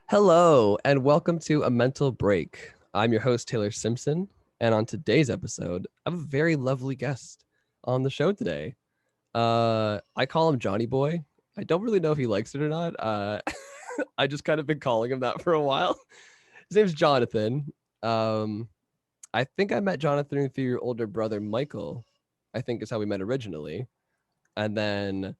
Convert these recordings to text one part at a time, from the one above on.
Hello, and welcome to A Mental Break. I'm your host, Taylor Simpson, and on today's episode, I have a very lovely guest on the show today. I call him Johnny Boy. I don't really know if he likes it or not. I just kind of been calling him that for a while. His name's Jonathan. Um, I think I met Jonathan through your older brother, Michael. I think is how we met originally. And then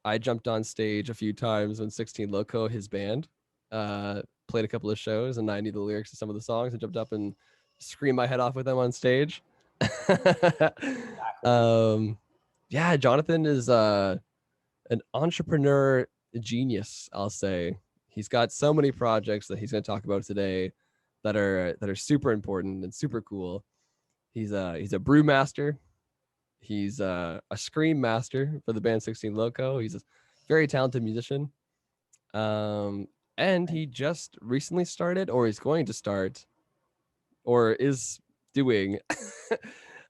I jumped on stage a few times when 16 Loco, his band, played a couple of shows, and I knew the lyrics to some of the songs. I jumped up and screamed my head off with them on stage. Exactly. um, yeah, Jonathan is an entrepreneur genius. I'll say he's got so many projects that he's going to talk about today that are super important and super cool. He's a brewmaster. He's a scream master for the band 16 Loco. He's a very talented musician. And he just recently started, or is going to start, or is doing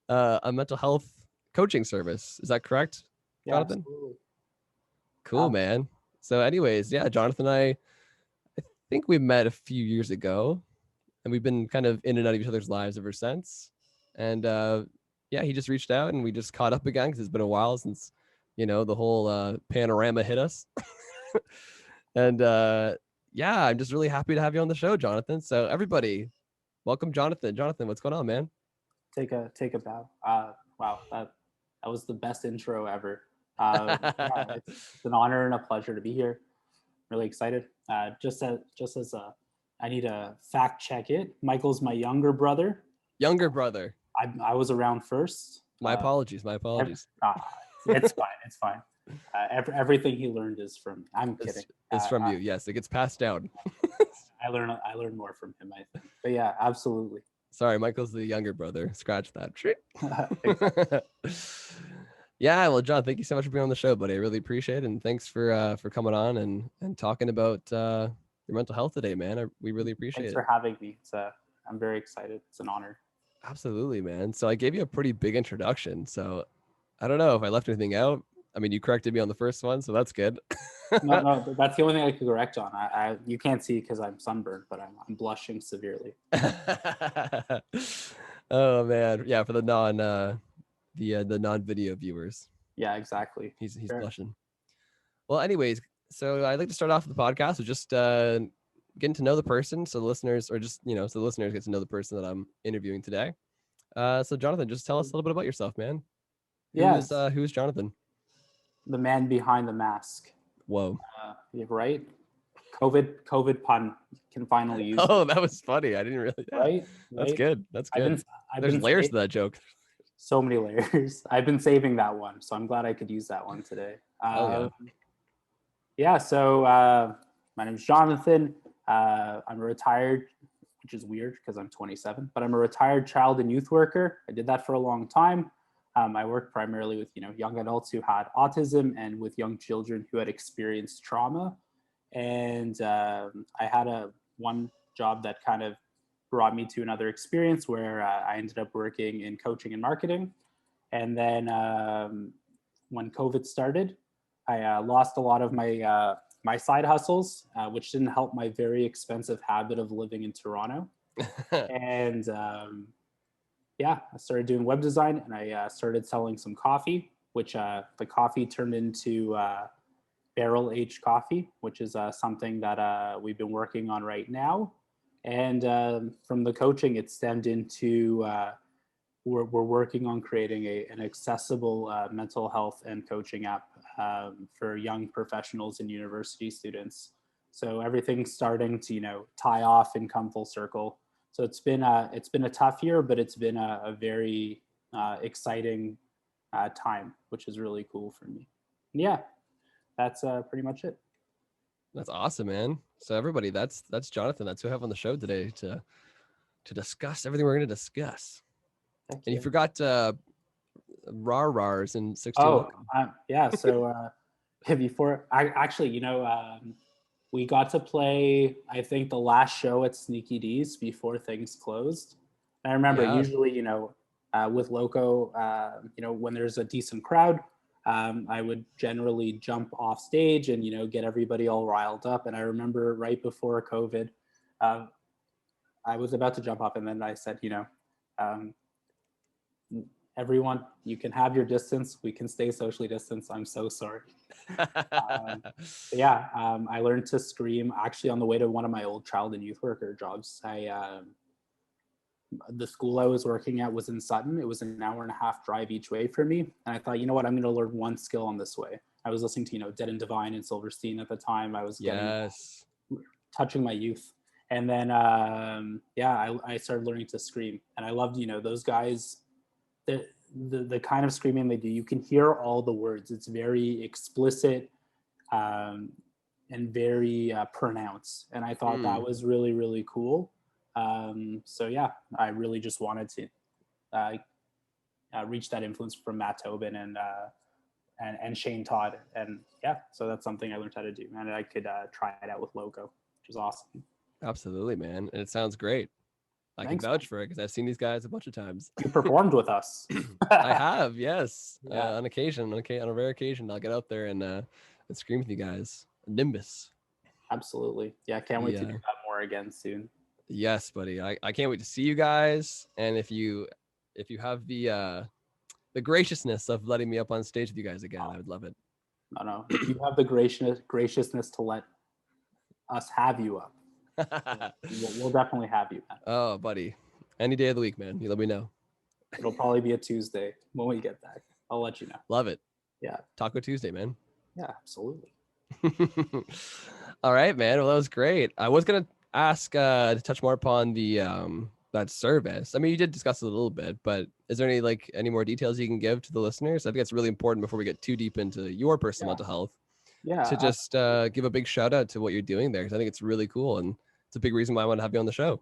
a mental health coaching service. Is that correct, Yeah, Jonathan? absolutely. Cool, Um, man. So, anyways, yeah, Jonathan and I think we met a few years ago, and we've been kind of in and out of each other's lives ever since. And yeah, he just reached out, and we just caught up again because it's been a while since the whole panorama hit us. And yeah, I'm just really happy to have you on the show, Jonathan. So everybody, welcome, Jonathan. Jonathan, what's going on, man? take a bow. Wow, that was the best intro ever. Yeah, it's an honor and a pleasure to be here. Really excited. Just as I need to fact check it. Michael's my younger brother. Younger brother. I was around first. My apologies. My Ev- apologies. ah, it's fine. It's fine. Everything he learned is from. I'm kidding. It's from you. Yes, it gets passed down. I learned more from him, I think. But yeah, absolutely. Sorry, Michael's the younger brother. Scratch that. Exactly. Yeah, well, John, thank you so much for being on the show, buddy. I really appreciate it, and thanks for coming on and talking about your mental health today, man. We really appreciate Thanks it. for having me. I'm very excited. It's an honor. Absolutely, man. So I gave you a pretty big introduction. So I don't know if I left anything out. I mean, you corrected me on the first one, so that's good. No, no, that's the only thing I could correct on. You can't see because I'm sunburned, but I'm blushing severely. Oh man, yeah, for the the non-video viewers, Yeah, exactly. he's Sure. blushing. Well, anyways, so I'd like to start off the podcast with just getting to know the person, so the listeners, or just so the listeners get to know the person that I'm interviewing today. So Jonathan, just tell us a little bit about yourself, man. Yes, Who is Jonathan? the man behind the mask. Whoa. Yeah, right. COVID pun can finally use it. Oh, that was funny. I didn't really. Yeah, Right, that's right. good. That's I've good. been I've There's been layers sa- to that joke. so many layers. I've been saving that one, so I'm glad I could use that one today. Hell yeah. Yeah. So my name is Jonathan. I'm a retired, which is weird because I'm 27, but I'm a retired child and youth worker. I did that for a long time. I worked primarily with young adults who had autism and with young children who had experienced trauma. And I had one job that kind of brought me to another experience where I ended up working in coaching and marketing. And then when COVID started, I lost a lot of my side hustles, which didn't help my very expensive habit of living in Toronto. And yeah, I started doing web design, and I started selling some coffee, which the coffee turned into barrel aged coffee, which is something that we've been working on right now. And from the coaching, it stemmed into we're working on creating an accessible mental health and coaching app for young professionals and university students. So everything's starting to tie off and come full circle. So it's been a tough year, but it's been a very exciting time, which is really cool for me. And yeah, that's pretty much it. That's awesome, man. So everybody, that's Jonathan. That's who I have on the show today to discuss everything we're going to discuss. Thank And you you. forgot rar rars in 16 Oh, look. yeah. So before I actually, we got to play, I think, the last show at Sneaky D's before things closed. And I remember Yeah. usually, with Loco, when there's a decent crowd, I would generally jump off stage and, get everybody all riled up. And I remember right before COVID, uh, I was about to jump off, and then I said, um, everyone, you can have your distance. We can stay socially distanced. I'm so sorry. I learned to scream actually on the way to one of my old child and youth worker jobs. The school I was working at was in Sutton. It was an hour and a half drive each way for me. And I thought, you know what, I'm going to learn one skill on this way. I was listening to, Dead and Divine and Silverstein at the time. I was Yes. touching my youth. And then, I started learning to scream. And I loved, those guys, the kind of screaming they do. You can hear all the words. It's very explicit and very pronounced. And I thought that was really, really cool. I really just wanted to reach that influence from Matt Tobin and Shane Todd. And so that's something I learned how to do. And I could try it out with Logo, which is awesome. Absolutely, man. And it sounds great. I can vouch for it because I've seen these guys a bunch of times. You performed with us. I have, yes. Yeah. On occasion, on a rare occasion, I'll get out there and scream with you guys. Nimbus. Absolutely. Yeah, I can't wait to do that more again soon. Yes, buddy. I can't wait to see you guys. And if you have the graciousness of letting me up on stage with you guys again, I would love it. No. If you have the graciousness to let us have you up, we'll definitely have you, man. Oh, buddy. Any day of the week, man. You let me know. It'll probably be a Tuesday when we get back. I'll let you know. Love it. Yeah. Taco Tuesday, man. Yeah, absolutely. All right, man. Well, that was great. I was gonna ask to touch more upon the that service. I mean, you did discuss it a little bit, but is there any more details you can give to the listeners? I think it's really important before we get too deep into your personal mental health. Yeah. To just give a big shout out to what you're doing there, because I think it's really cool and it's a big reason why I want to have you on the show.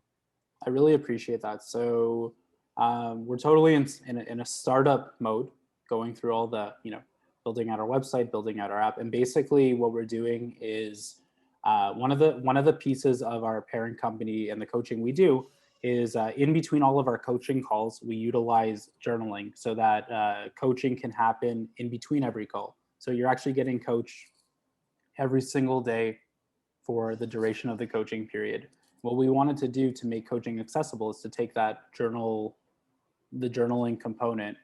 I really appreciate that. So we're totally in a startup mode, going through all the building out our website, building out our app, and basically what we're doing is one of the pieces of our parent company and the coaching we do is in between all of our coaching calls, we utilize journaling so that coaching can happen in between every call. So you're actually getting coached every single day for the duration of the coaching period. What we wanted to do to make coaching accessible is to take that the journaling component,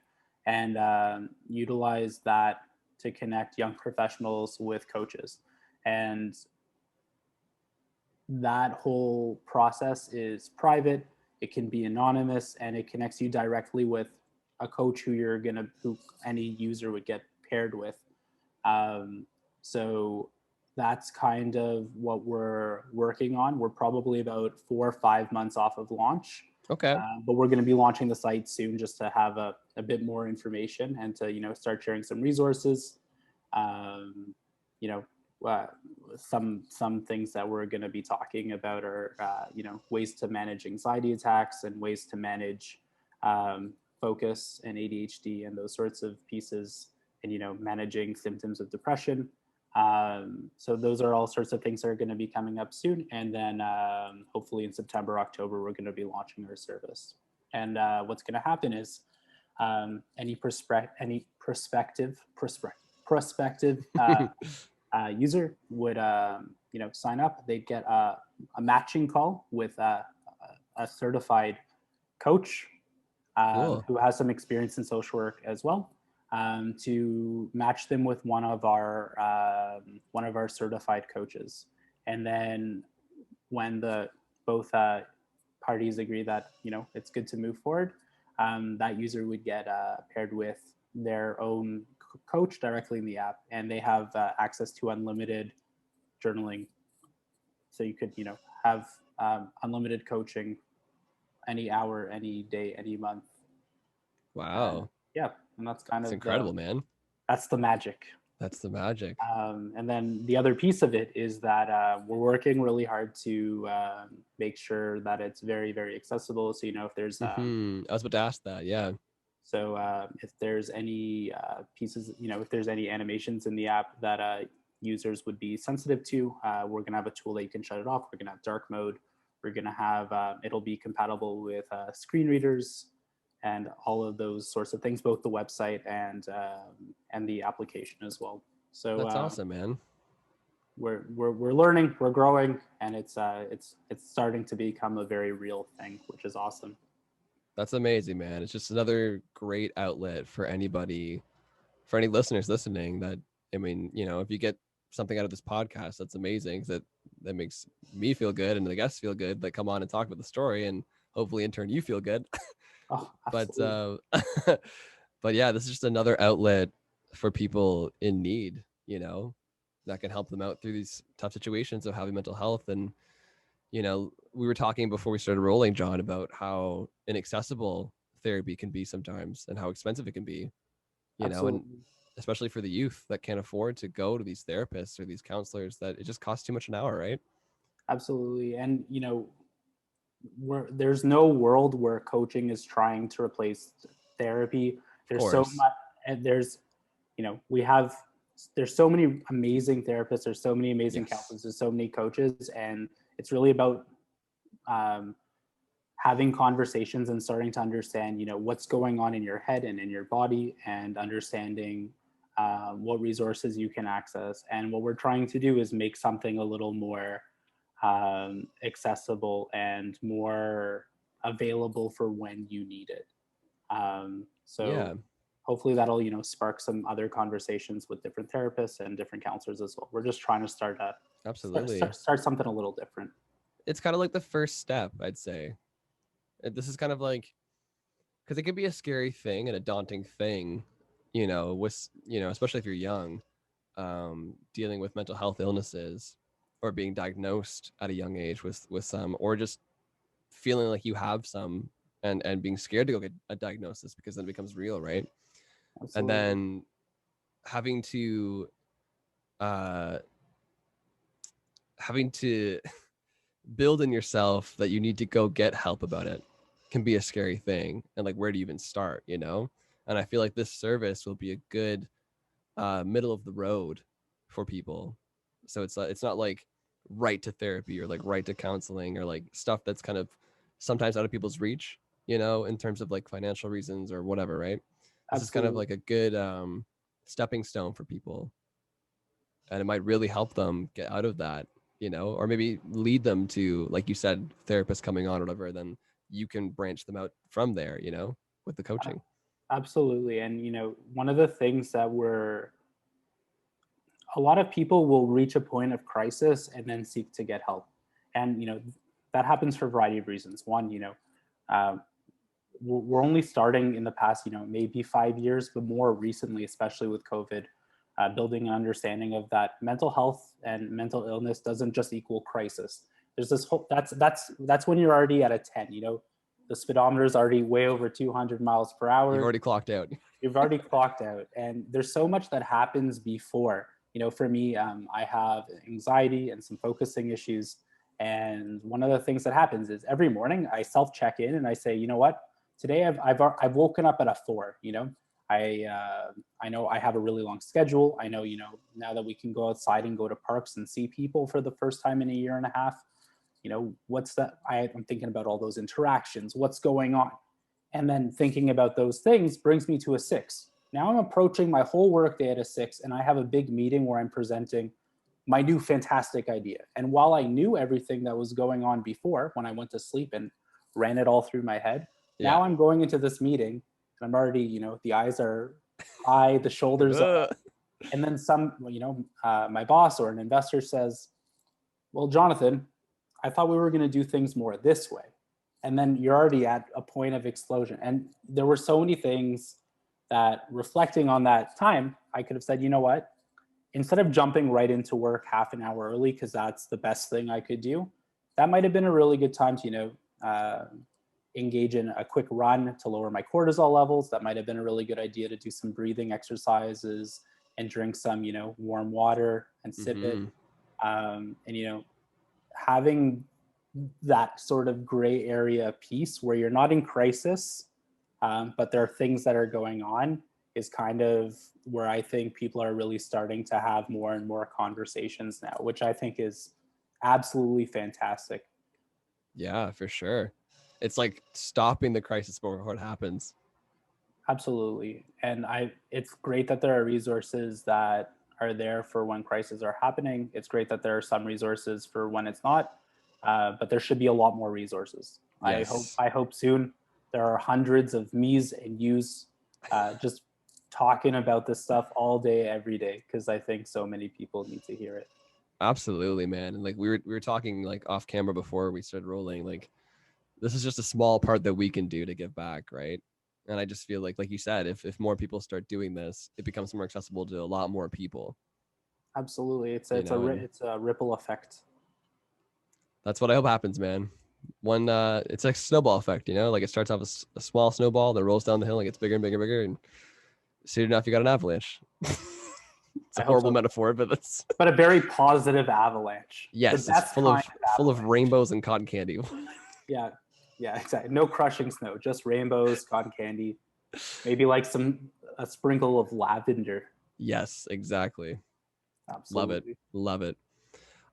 and utilize that to connect young professionals with coaches. And that whole process is private. It can be anonymous, and it connects you directly with a coach who any user would get paired with. So that's kind of what we're working on. We're probably about 4 or 5 months off of launch. Okay. But we're going to be launching the site soon, just to have a bit more information and to start sharing some resources. Some things that we're going to be talking about are ways to manage anxiety attacks and ways to manage focus and ADHD and those sorts of pieces, and managing symptoms of depression. So those are all sorts of things that are going to be coming up soon. And then hopefully in September, October, we're going to be launching our service. And what's going to happen is any prospective user would sign up. They'd get a matching call with a certified coach Cool. who has some experience in social work as well. To match them with one of our certified coaches, and then when both parties agree that it's good to move forward, that user would get paired with their own coach directly in the app, and they have access to unlimited journaling. So you could have unlimited coaching any hour, any day, any month. Wow. And that's kind of incredible, man. That's the magic. That's the magic. And then the other piece of it is that we're working really hard to make sure that it's very, very accessible. So if there's I was about to ask that. Yeah. So if there's any pieces, if there's any animations in the app that users would be sensitive to, we're going to have a tool that you can shut it off. We're going to have dark mode. We're going to have it'll be compatible with screen readers. and all of those sorts of things, both the website and the application as well. So That's awesome, man. we're learning, we're growing, and it's starting to become a very real thing, which is awesome. That's amazing, man. It's just another great outlet for any listeners listening. That, I mean, if you get something out of this podcast, that's amazing. That makes me feel good and the guests feel good that come on and talk about the story, and hopefully in turn you feel good. Oh, but absolutely. but yeah, this is just another outlet for people in need, that can help them out through these tough situations of having mental health. And we were talking before we started rolling, John, about how inaccessible therapy can be sometimes and how expensive it can be, and Absolutely. especially for the youth that can't afford to go to these therapists or these counselors, that it just costs too much an hour, right? Absolutely. And there's no world where coaching is trying to replace therapy. Of There's so course. much, and we have, there's so many amazing therapists, there's so many amazing Yes. counselors, there's so many coaches, and it's really about um, having conversations and starting to understand, what's going on in your head and in your body, and understanding what resources you can access. And what we're trying to do is make something a little more accessible and more available for when you need it. So Yeah, hopefully that'll spark some other conversations with different therapists and different counselors as well. We're just trying to absolutely. start something a little different. It's kind of like the first step, I'd say. This is kind of like, because it can be a scary thing and a daunting thing, especially if you're young, dealing with mental health illnesses or being diagnosed at a young age with some, or just feeling like you have some, and being scared to go get a diagnosis because then it becomes real, right? And Absolutely. then having to uh having to build in yourself that you need to go get help about it can be a scary thing. And like, where do you even start, and I feel like this service will be a good middle of the road for people. So it's not like right to therapy or like right to counseling or like stuff that's kind of sometimes out of people's reach, in terms of like financial reasons or whatever, right? This is kind of Absolutely. like a good stepping stone for people, and it might really help them get out of that, or maybe lead them to, like you said, therapists coming on or whatever. Then you can branch them out from there, with the Uh, coaching. Absolutely. And one of the things that we're a lot of people will reach a point of crisis and then seek to get help. And that happens for a variety of reasons. One, uh, we're only starting in the past, maybe 5 years, but more recently, especially with COVID, building an understanding of that mental health and mental illness doesn't just equal crisis. There's this whole, that's when you're already at a 10. The speedometer is already way over 200 miles per You've hour. already clocked out. You've already clocked out, and there's so much that happens before. For me, I have anxiety and some focusing issues, and one of the things that happens is every morning I self check in and I say, you know what, today I've woken up at a 4. I know I have a really long schedule. I know, now that we can go outside and go to parks and see people for the first time in a year and a half, what's that? I'm thinking about all those interactions, what's going on. And then thinking about those things brings me to a 6. Now I'm approaching my whole workday at a 6, and I have a big meeting where I'm presenting my new fantastic idea. And while I knew everything that was going on before when I went to sleep and ran it all through my head, Yeah. now I'm going into this meeting and I'm already, the eyes are high, the shoulders are up. And then my boss or an investor says, well, Jonathan, I thought we were going to do things more this way. And then you're already at a point of explosion. And there were so many things that, reflecting on that time, I could have said, you know what? Instead of jumping right into work half an hour early, because that's the best thing I could do, that might have been a really good time to, engage in a quick run to lower my cortisol levels. That might have been a really good idea, to do some breathing exercises and drink some, warm water and sip it. Mm-hmm. And, having that sort of gray area piece where you're not in crisis, but there are things that are going on, is kind of where I think people are really starting to have more and more conversations now, which I think is absolutely fantastic. Yeah, for sure. It's like stopping the crisis before it happens. Absolutely. And it's great that there are resources that are there for when crises are happening. It's great that there are some resources for when it's not, but there should be a lot more resources. Yes, I hope soon there are hundreds of me's and you's just talking about this stuff all day, every day, because I think so many people need to hear it. absolutely, man. And like we were talking like off camera before we started rolling. Like this is just a small part that we can do to give back, right? And I just feel like you said, if more people start doing this, it becomes more accessible to a lot more people, Absolutely, you know. And it's a ripple effect. that's what I hope happens, man. One, it's like a snowball effect, you know. Like it starts off as a small snowball that rolls down the hill and gets bigger and bigger and bigger, and soon enough you got an avalanche. It's a I hope horrible so, metaphor, but that's but a very positive avalanche, the yes, it's best kind of full of avalanche. rainbows and cotton candy. Yeah, yeah, exactly. No crushing snow, just rainbows, cotton candy, maybe like a sprinkle of lavender. Yes, exactly. Love it. Absolutely. Love it.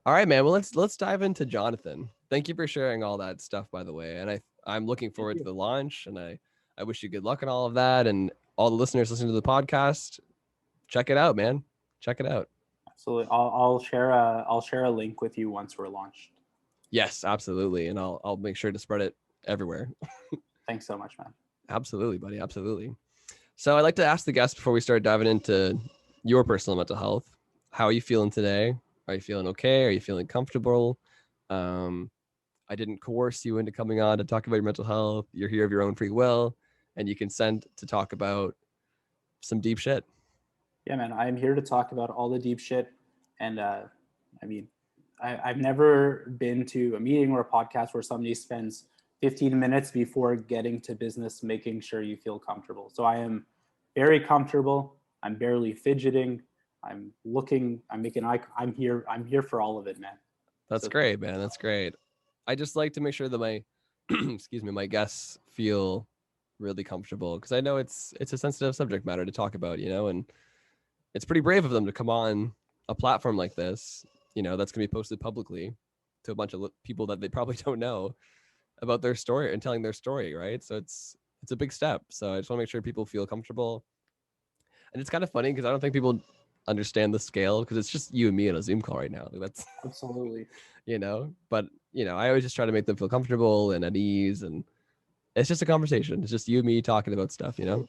All right, man. Well, let's dive into Jonathan. Thank you for sharing all that stuff, by the way. And I'm looking Thank forward to you. the launch, and I wish you good luck in all of that. And all the listeners listening to the podcast, check it out, man. Check it out. Absolutely. I'll share a link with you once we're launched. Yes, absolutely. And I'll make sure to spread it everywhere. Thanks so much, man. Absolutely, buddy. Absolutely. So I'd like to ask the guests before we start diving into your personal mental health. How are you feeling today? Are you feeling okay? Are you feeling comfortable? Um, I didn't coerce you into coming on to talk about your mental health. You're here of your own free will, and you consent to talk about some deep shit. Yeah, man. I'm here to talk about all the deep shit, and I mean, I've never been to a meeting or a podcast where somebody spends 15 minutes before getting to business, making sure you feel comfortable. So I am very comfortable. I'm barely fidgeting. I'm looking. I'm making eye. I'm here. I'm here for all of it, man. That's So thank great, man. That's great. I just like to make sure that my excuse me, my guests feel really comfortable because I know it's a sensitive subject matter to talk about, you know, and it's pretty brave of them to come on a platform like this, you know, that's going to be posted publicly to a bunch of people that they probably don't know about their story and telling their story, right? So it's a big step. So I just want to make sure people feel comfortable. And it's kind of funny because I don't think people understand the scale because it's just you and me on a Zoom call right now. Like that's absolutely. you know, but you know, I always just try to make them feel comfortable and at ease, and it's just a conversation. It's just you and me talking about stuff, you know.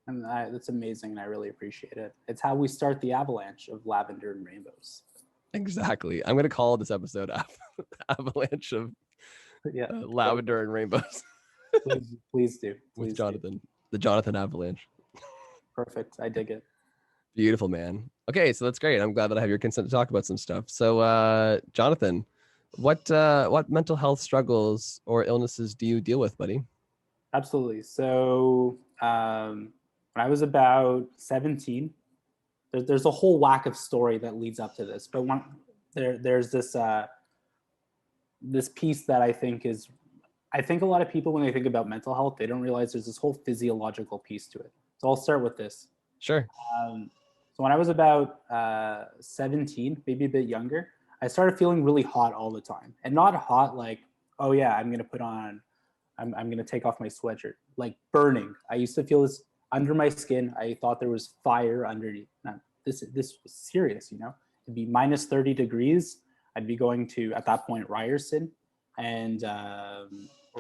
And that's amazing, and I really appreciate it. It's how we start the avalanche of lavender and rainbows. Exactly. I'm gonna call this episode Avalanche of Yeah, Lavender and Rainbows please do, with please do. Jonathan, the Jonathan Avalanche. Perfect. I dig it. Beautiful, man. Okay, so that's great. I'm glad that I have your consent to talk about some stuff. So, Jonathan, what mental health struggles or illnesses do you deal with, buddy? Absolutely. So when I was about 17, there's a whole whack of story that leads up to this. But there's this piece that I think a lot of people, when they think about mental health, they don't realize there's this whole physiological piece to it. So I'll start with this. Sure. Um, so when I was about 17, maybe a bit younger, I started feeling really hot all the time, and not hot like, oh yeah, I'm gonna take off my sweatshirt, like burning. I used to feel this under my skin. I thought there was fire underneath. Now, this was serious, you know. It'd be minus 30 degrees. I'd be going to at that point Ryerson and or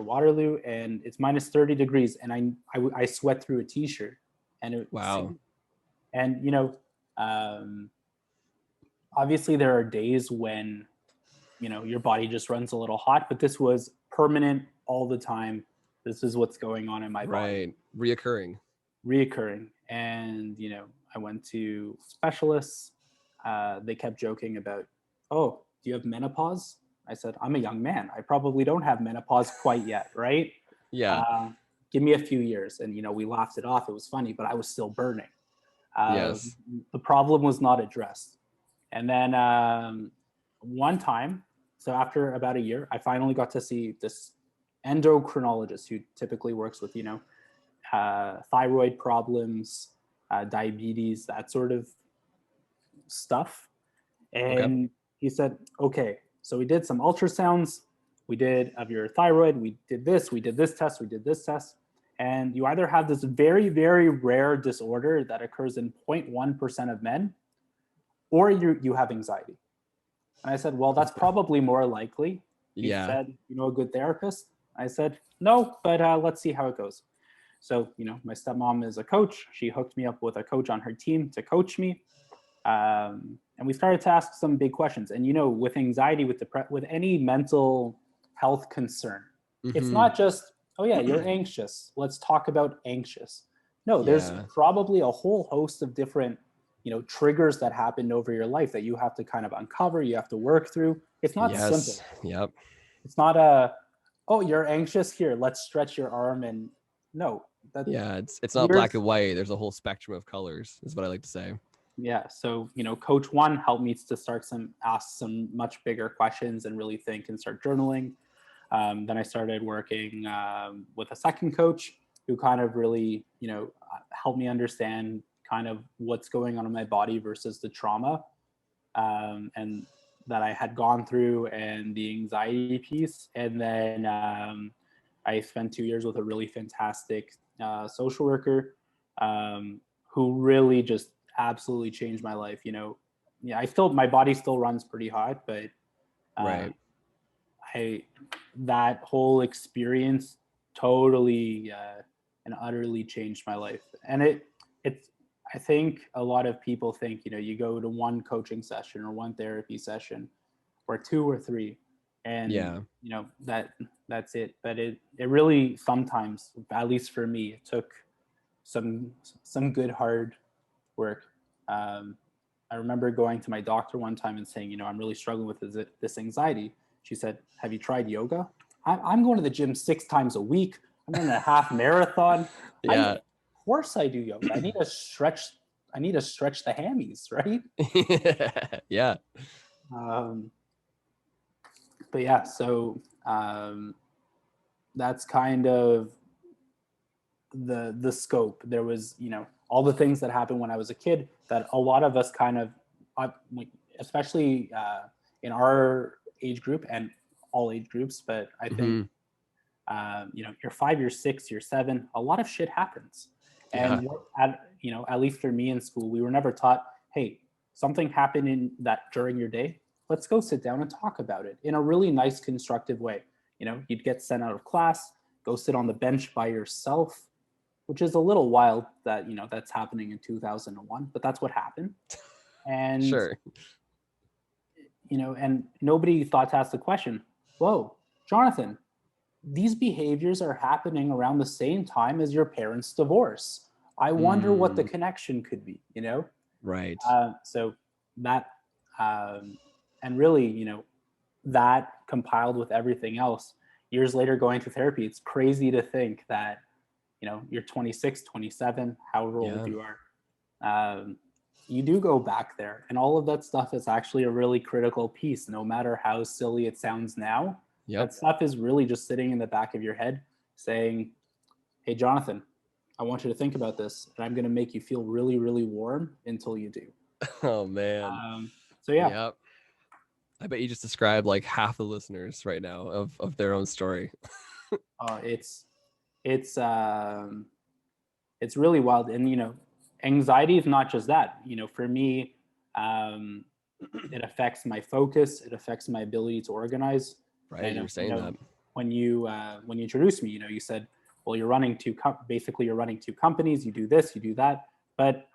Waterloo, and it's minus 30 degrees, and I sweat through a t-shirt, and Wow. and you know, um, obviously there are days when your body just runs a little hot, but this was permanent all the time. This is what's going on in my body, Right. Reoccurring. reoccurring. And I went to specialists. They kept joking about, oh, do you have menopause? I said, I'm a young man, I probably don't have menopause quite yet, right? Yeah. uh, Give me a few years. And we laughed it off, it was funny, but I was still burning. uh, Yes. the problem was not addressed. And then one time, so after about a year, I finally got to see this endocrinologist who typically works with, thyroid problems, diabetes, that sort of stuff. Okay. And he said, okay, so we did some ultrasounds. we did of your thyroid, we did this test, we did this test. And you either have this very, very rare disorder that occurs in 0.1% of men, or you have anxiety. And I said, well, that's probably more likely. He Yeah. said, you know, a good therapist? I said, no, but let's see how it goes. So, you know, my stepmom is a coach. She hooked me up with a coach on her team to coach me. And we started to ask some big questions. And, you know, with anxiety, with any mental health concern, it's Mm-hmm. not just, oh, yeah, you're anxious. Let's talk about anxious. No, there's Yeah. probably a whole host of different, you know, triggers that happened over your life that you have to kind of uncover, you have to work through. It's not Yes. simple. Yep. It's not a, oh, you're anxious here, let's stretch your arm. And no, that Yeah. It's not black years. and white. There's a whole spectrum of colors, is what I like to say. Yeah, so you know, coach one helped me to ask some much bigger questions and really think and start journaling. Then I started working with a second coach who kind of really, you know, helped me understand kind of what's going on in my body versus the trauma, and that I had gone through, and the anxiety piece. And then I spent 2 years with a really fantastic social worker, who really just absolutely changed my life. You know, yeah, my body still runs pretty hot, but Right. um, I that whole experience totally and utterly changed my life. And it's I think a lot of people think, you know, you go to one coaching session or one therapy session or two or three, and Yeah. you know that's it. But it really sometimes, at least for me, it took some good hard work. Um, I remember going to my doctor one time and saying, you know, I'm really struggling with this anxiety. She said, have you tried yoga? I'm going to the gym 6 times a week. I'm running a half marathon. Yeah. Of course I do yoga. I need to stretch. I need to stretch the hammies, right? Yeah. Um, but yeah, so that's kind of the scope. There was, you know, all the things that happened when I was a kid that a lot of us kind of, especially in our age group and all age groups. But I think, Mm-hmm. you know, you're 5, you're 6, you're 7, a lot of shit happens. Yeah. And you know, at least for me in school, we were never taught, hey, something happened in that during your day. Let's go sit down and talk about it in a really nice, constructive way. You know, you'd get sent out of class, go sit on the bench by yourself, which is a little wild that, you know, that's happening in 2001, but that's what happened. And Sure. you know, and nobody thought to ask the question, whoa, Jonathan, these behaviors are happening around the same time as your parents' divorce. I wonder what the Mm, connection could be, you know? right. So that, and really, you know, that compiled with everything else, years later going to therapy, it's crazy to think that, you know, you're 26, 27, however old Yeah. you are, you do go back there. And all of that stuff is actually a really critical piece, no matter how silly it sounds now. Yep. That stuff is really just sitting in the back of your head saying, hey, Jonathan, I want you to think about this, and I'm going to make you feel really, really warm until you do. Oh man. Um, so, yeah. Yep. I bet you just described like half the listeners right now of their own story. uh, it's it's um, it's really wild. And you know, anxiety is not just that. You know, for me, um, it affects my focus, it affects my ability to organize. And I Right. You know, were you saying know, that. when you introduced me, you know, you said, well, you're running basically you're running two companies, you do this, you do that. But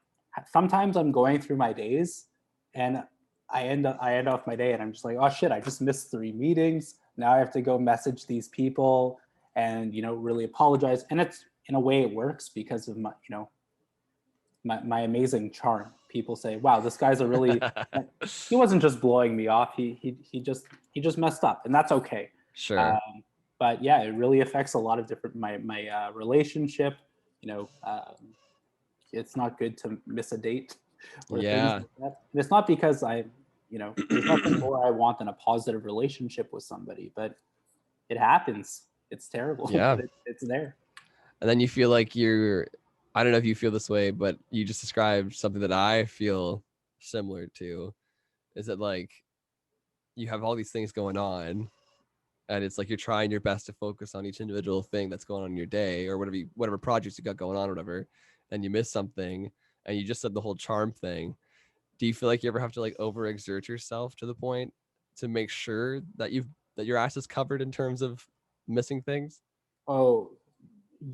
sometimes I'm going through my days, and I end off my day and I'm just like, oh shit, I just missed 3 meetings. Now I have to go message these people and, you know, really apologize. And it's, in a way, it works because of my, you know, my amazing charm. People say, wow, this guy's a really, he wasn't just blowing me off. He just messed up, and that's okay. Sure. But yeah, it really affects a lot of different, my relationship. You know, it's not good to miss a date or things Yeah. like that. And it's not because you know, there's nothing more I want than a positive relationship with somebody, but it happens. It's terrible, Yeah. but it's there. And then you feel like I don't know if you feel this way, but you just described something that I feel similar to. Is that like you have all these things going on and it's like you're trying your best to focus on each individual thing that's going on in your day or whatever projects you got going on or whatever, and you miss something. And you just said the whole charm thing. Do you feel like you ever have to like overexert yourself to the point to make sure that your ass is covered in terms of missing things? Oh,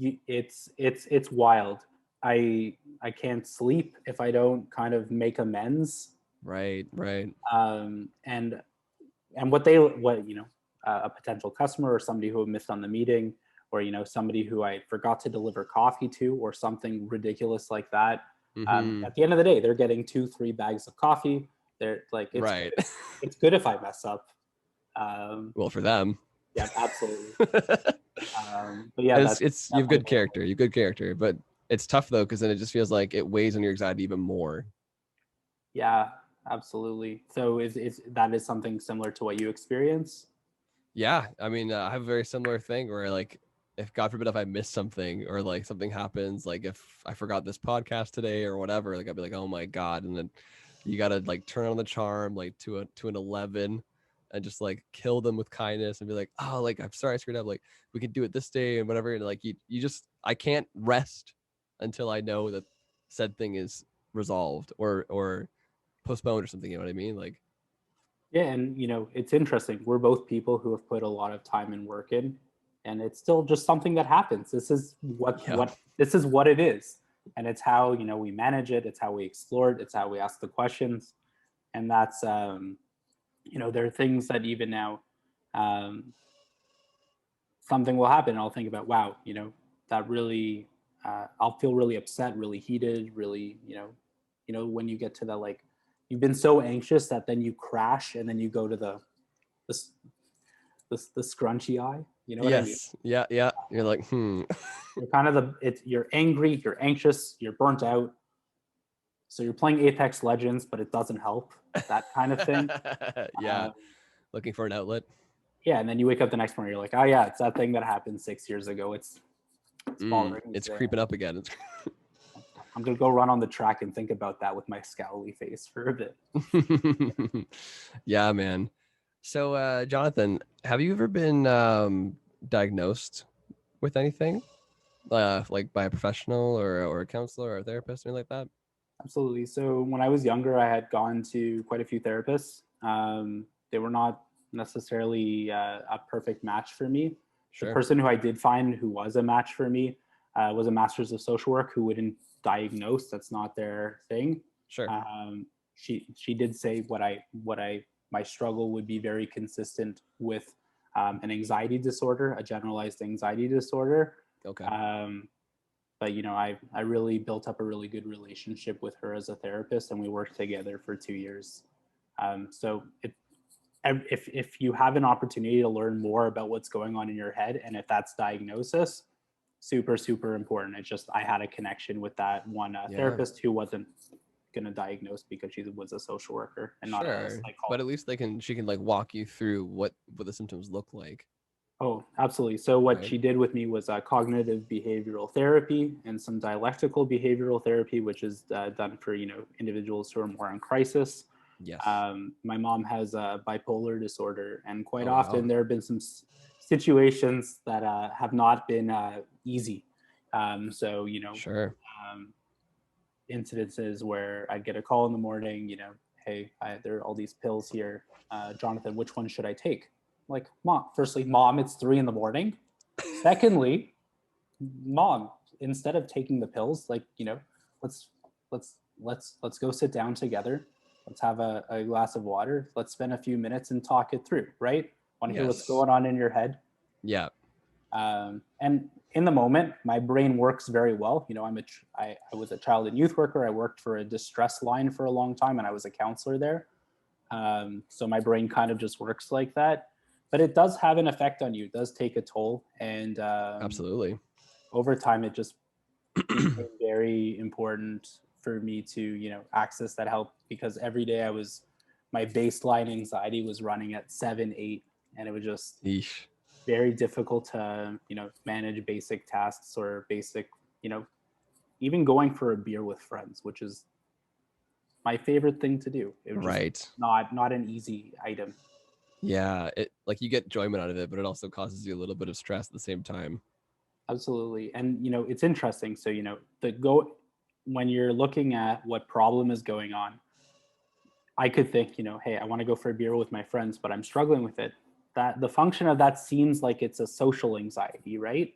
it's wild. I can't sleep if I don't kind of make amends. Right, right. And what a potential customer or somebody who missed on the meeting, or somebody who I forgot to deliver coffee to, or something ridiculous like that. Mm-hmm. At the end of the day, they're getting 2-3 bags of coffee. They're like, Right. it's good if I mess up. Well, for them. Yeah, absolutely. But yeah, that's it's you have definitely good character. You have good character, but it's tough though because then it just feels like it weighs on your anxiety even more. yeah, absolutely. So is that is something similar to what you experience? Yeah, I mean, I have a very similar thing where like if God forbid if I miss something or like something happens, like if I forgot this podcast today or whatever, like I'd be like, oh my God, and then you gotta like turn on the charm like to an 11 and just like kill them with kindness and be like, oh, like I'm sorry I screwed up, like we can do it this day and whatever, and like you just I can't rest until I know that said thing is resolved or postponed or something. You know what I mean? Like, Yeah, and it's interesting. We're both people who have put a lot of time and work in, and it's still just something that happens. This is yeah, what it is, and it's how we manage it. It's how we explore it. It's how we ask the questions, and that's there are things that even now, um, something will happen, and I'll think about, wow, that really, I'll feel really upset, really heated, really, when you get to the like, you've been so anxious that then you crash, and then you go to the the scrunchy eye. You know what I mean? yes, yeah, yeah. You're like, You're kind of you're angry, you're anxious, you're burnt out. So you're playing Apex Legends, but it doesn't help. That kind of thing. yeah, Uh, looking for an outlet. yeah, and then you wake up the next morning, you're like, oh yeah, it's that thing that happened 6 years ago. It's bothering me It's today. creeping up again. I'm gonna go run on the track and think about that with my scowly face for a bit. Yeah, man. So, Jonathan, have you ever been diagnosed with anything, like by a professional or a counselor or a therapist or anything like that? Absolutely. So when I was younger, I had gone to quite a few therapists. They were not necessarily a perfect match for me. The Sure, person who I did find who was a match for me was a master's of social work who wouldn't diagnose. That's not their thing. sure. She did say what I my struggle would be very consistent with an anxiety disorder, a generalized anxiety disorder. Okay. Um, but I really built up a really good relationship with her as a therapist, and we worked together for 2 years. So if you have an opportunity to learn more about what's going on in your head, and if that's diagnosis, super super important. It's just I had a connection with that one Yeah, therapist who wasn't going to diagnose because she was a social worker and not a sure. But at psychologist. least she can like walk you through what the symptoms look like, Oh, absolutely. So what right? she did with me was cognitive behavioral therapy and some dialectical behavioral therapy, which is done for individuals who are more in crisis. Yes. My mom has a bipolar disorder, and quite Oh often wow. there have been some situations that have not been easy. So Sure. um, incidences where I'd get a call in the morning, hey, there are all these pills here. Jonathan, which one should I take? Like, mom, firstly, mom, it's 3 in the morning. Secondly, mom, instead of taking the pills, like, let's let's go sit down together. Let's have a glass of water. Let's spend a few minutes and talk it through, right? Want to hear what's Yes. going on in your head? Yeah. And in the moment, my brain works very well. I was a child and youth worker. I worked for a distress line for a long time, and I was a counselor there. So my brain kind of just works like that. But it does have an effect on you. It does take a toll, and Absolutely. over time, it just became very important for me to access that help, because every day my baseline anxiety was running at 7 8, and it was just Eesh. very difficult to manage basic tasks or basic even going for a beer with friends, which is my favorite thing to do. It was just Right. not an easy item. Yeah, it like you get enjoyment out of it, but it also causes you a little bit of stress at the same time. Absolutely. And it's interesting. So, the go when you're looking at what problem is going on, I could think, hey, I want to go for a beer with my friends, but I'm struggling with it. That the function of that seems like it's a social anxiety, right?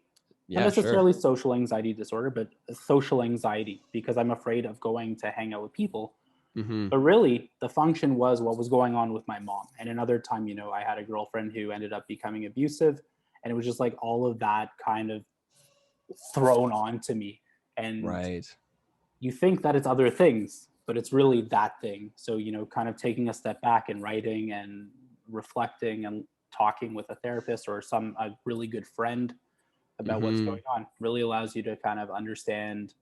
Not Yeah, sure. necessarily social anxiety disorder, but a social anxiety because I'm afraid of going to hang out with people. Mm-hmm. But really, the function was what was going on with my mom. And another time, I had a girlfriend who ended up becoming abusive. And it was just like all of that kind of thrown on to me. And Right. you think that it's other things, but it's really that thing. So, kind of taking a step back and writing and reflecting and talking with a therapist or a really good friend about what's Mm-hmm. going on really allows you to kind of understand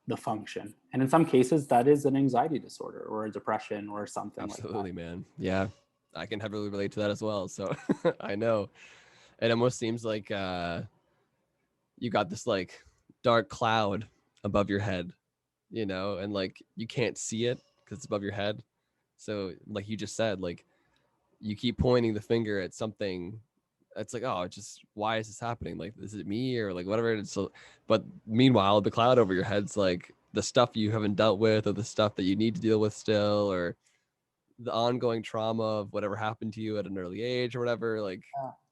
the function. And in some cases, that is an anxiety disorder or a depression or something like that. Absolutely, man. Yeah, I can heavily relate to that as well. So I know it almost seems like you got this like dark cloud above your head, and like you can't see it because it's above your head. So like you just said, like you keep pointing the finger at something. It's like, oh, just why is this happening? Like, is it me or like whatever? It's so, but meanwhile, the cloud over your head's like the stuff you haven't dealt with, or the stuff that you need to deal with still, or the ongoing trauma of whatever happened to you at an early age or whatever. Like,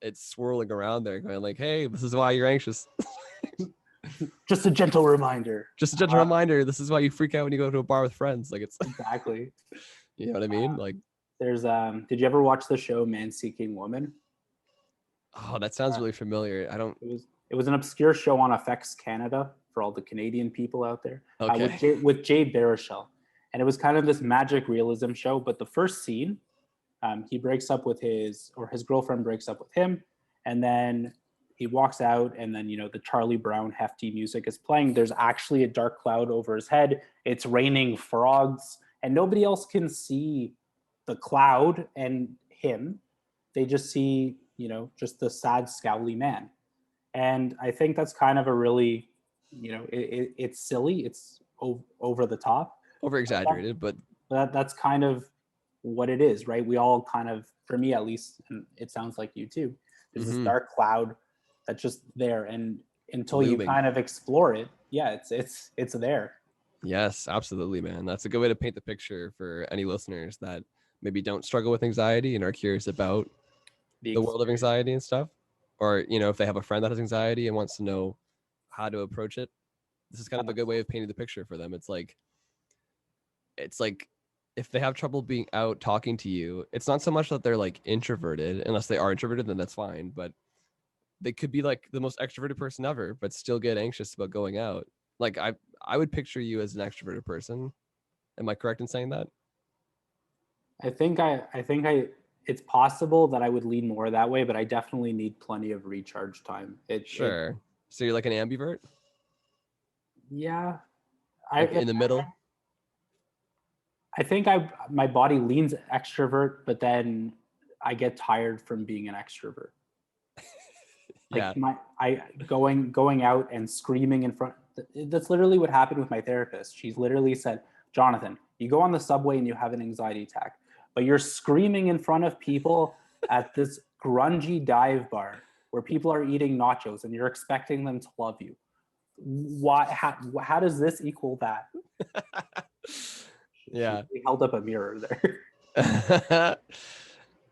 it's swirling around there, going like, hey, this is why you're anxious. Just a gentle reminder. Just a gentle reminder. This is why you freak out when you go to a bar with friends. Like, it's Exactly. you know what I mean? Like, There's did you ever watch the show Man Seeking Woman? oh, that sounds really familiar. I don't. It was an obscure show on FX Canada for all the Canadian people out there, Okay. with Jay Baruchel, and it was kind of this magic realism show. But the first scene, he breaks up with his girlfriend breaks up with him, and then he walks out, and then the Charlie Brown hefty music is playing. There's actually a dark cloud over his head. It's raining frogs, and nobody else can see the cloud and him. They just see just the sad, scowly man. And I think that's kind of a really, it's silly, it's over the top. Over exaggerated, but That's kind of what it is, right? We all kind of, for me at least, and it sounds like you too, there's this mm-hmm. dark cloud that's just there, and until you Looming. kind of explore it, yeah, it's there. Yes, absolutely, man. That's a good way to paint the picture for any listeners that maybe don't struggle with anxiety and are curious about The the world of experience. anxiety and stuff. Or, if they have a friend that has anxiety and wants to know how to approach it, this is kind of a good way of painting the picture for them. It's like if they have trouble being out talking to you, it's not so much that they're like introverted, unless they are introverted, then that's fine. But they could be like the most extroverted person ever, but still get anxious about going out. Like I would picture you as an extroverted person. Am I correct in saying that? I think it's possible that I would lean more that way, but I definitely need plenty of recharge time. It Sure. So you're like an ambivert, Yeah, like I in the middle. I think my body leans extrovert, but then I get tired from being an extrovert. Yeah. Like I going out and screaming in front. That's literally what happened with my therapist. She's literally said, "Jonathan, you go on the subway and you have an anxiety attack, but you're screaming in front of people at this grungy dive bar where people are eating nachos and you're expecting them to love you. Why? How does this equal that?" She Yeah. held up a mirror there.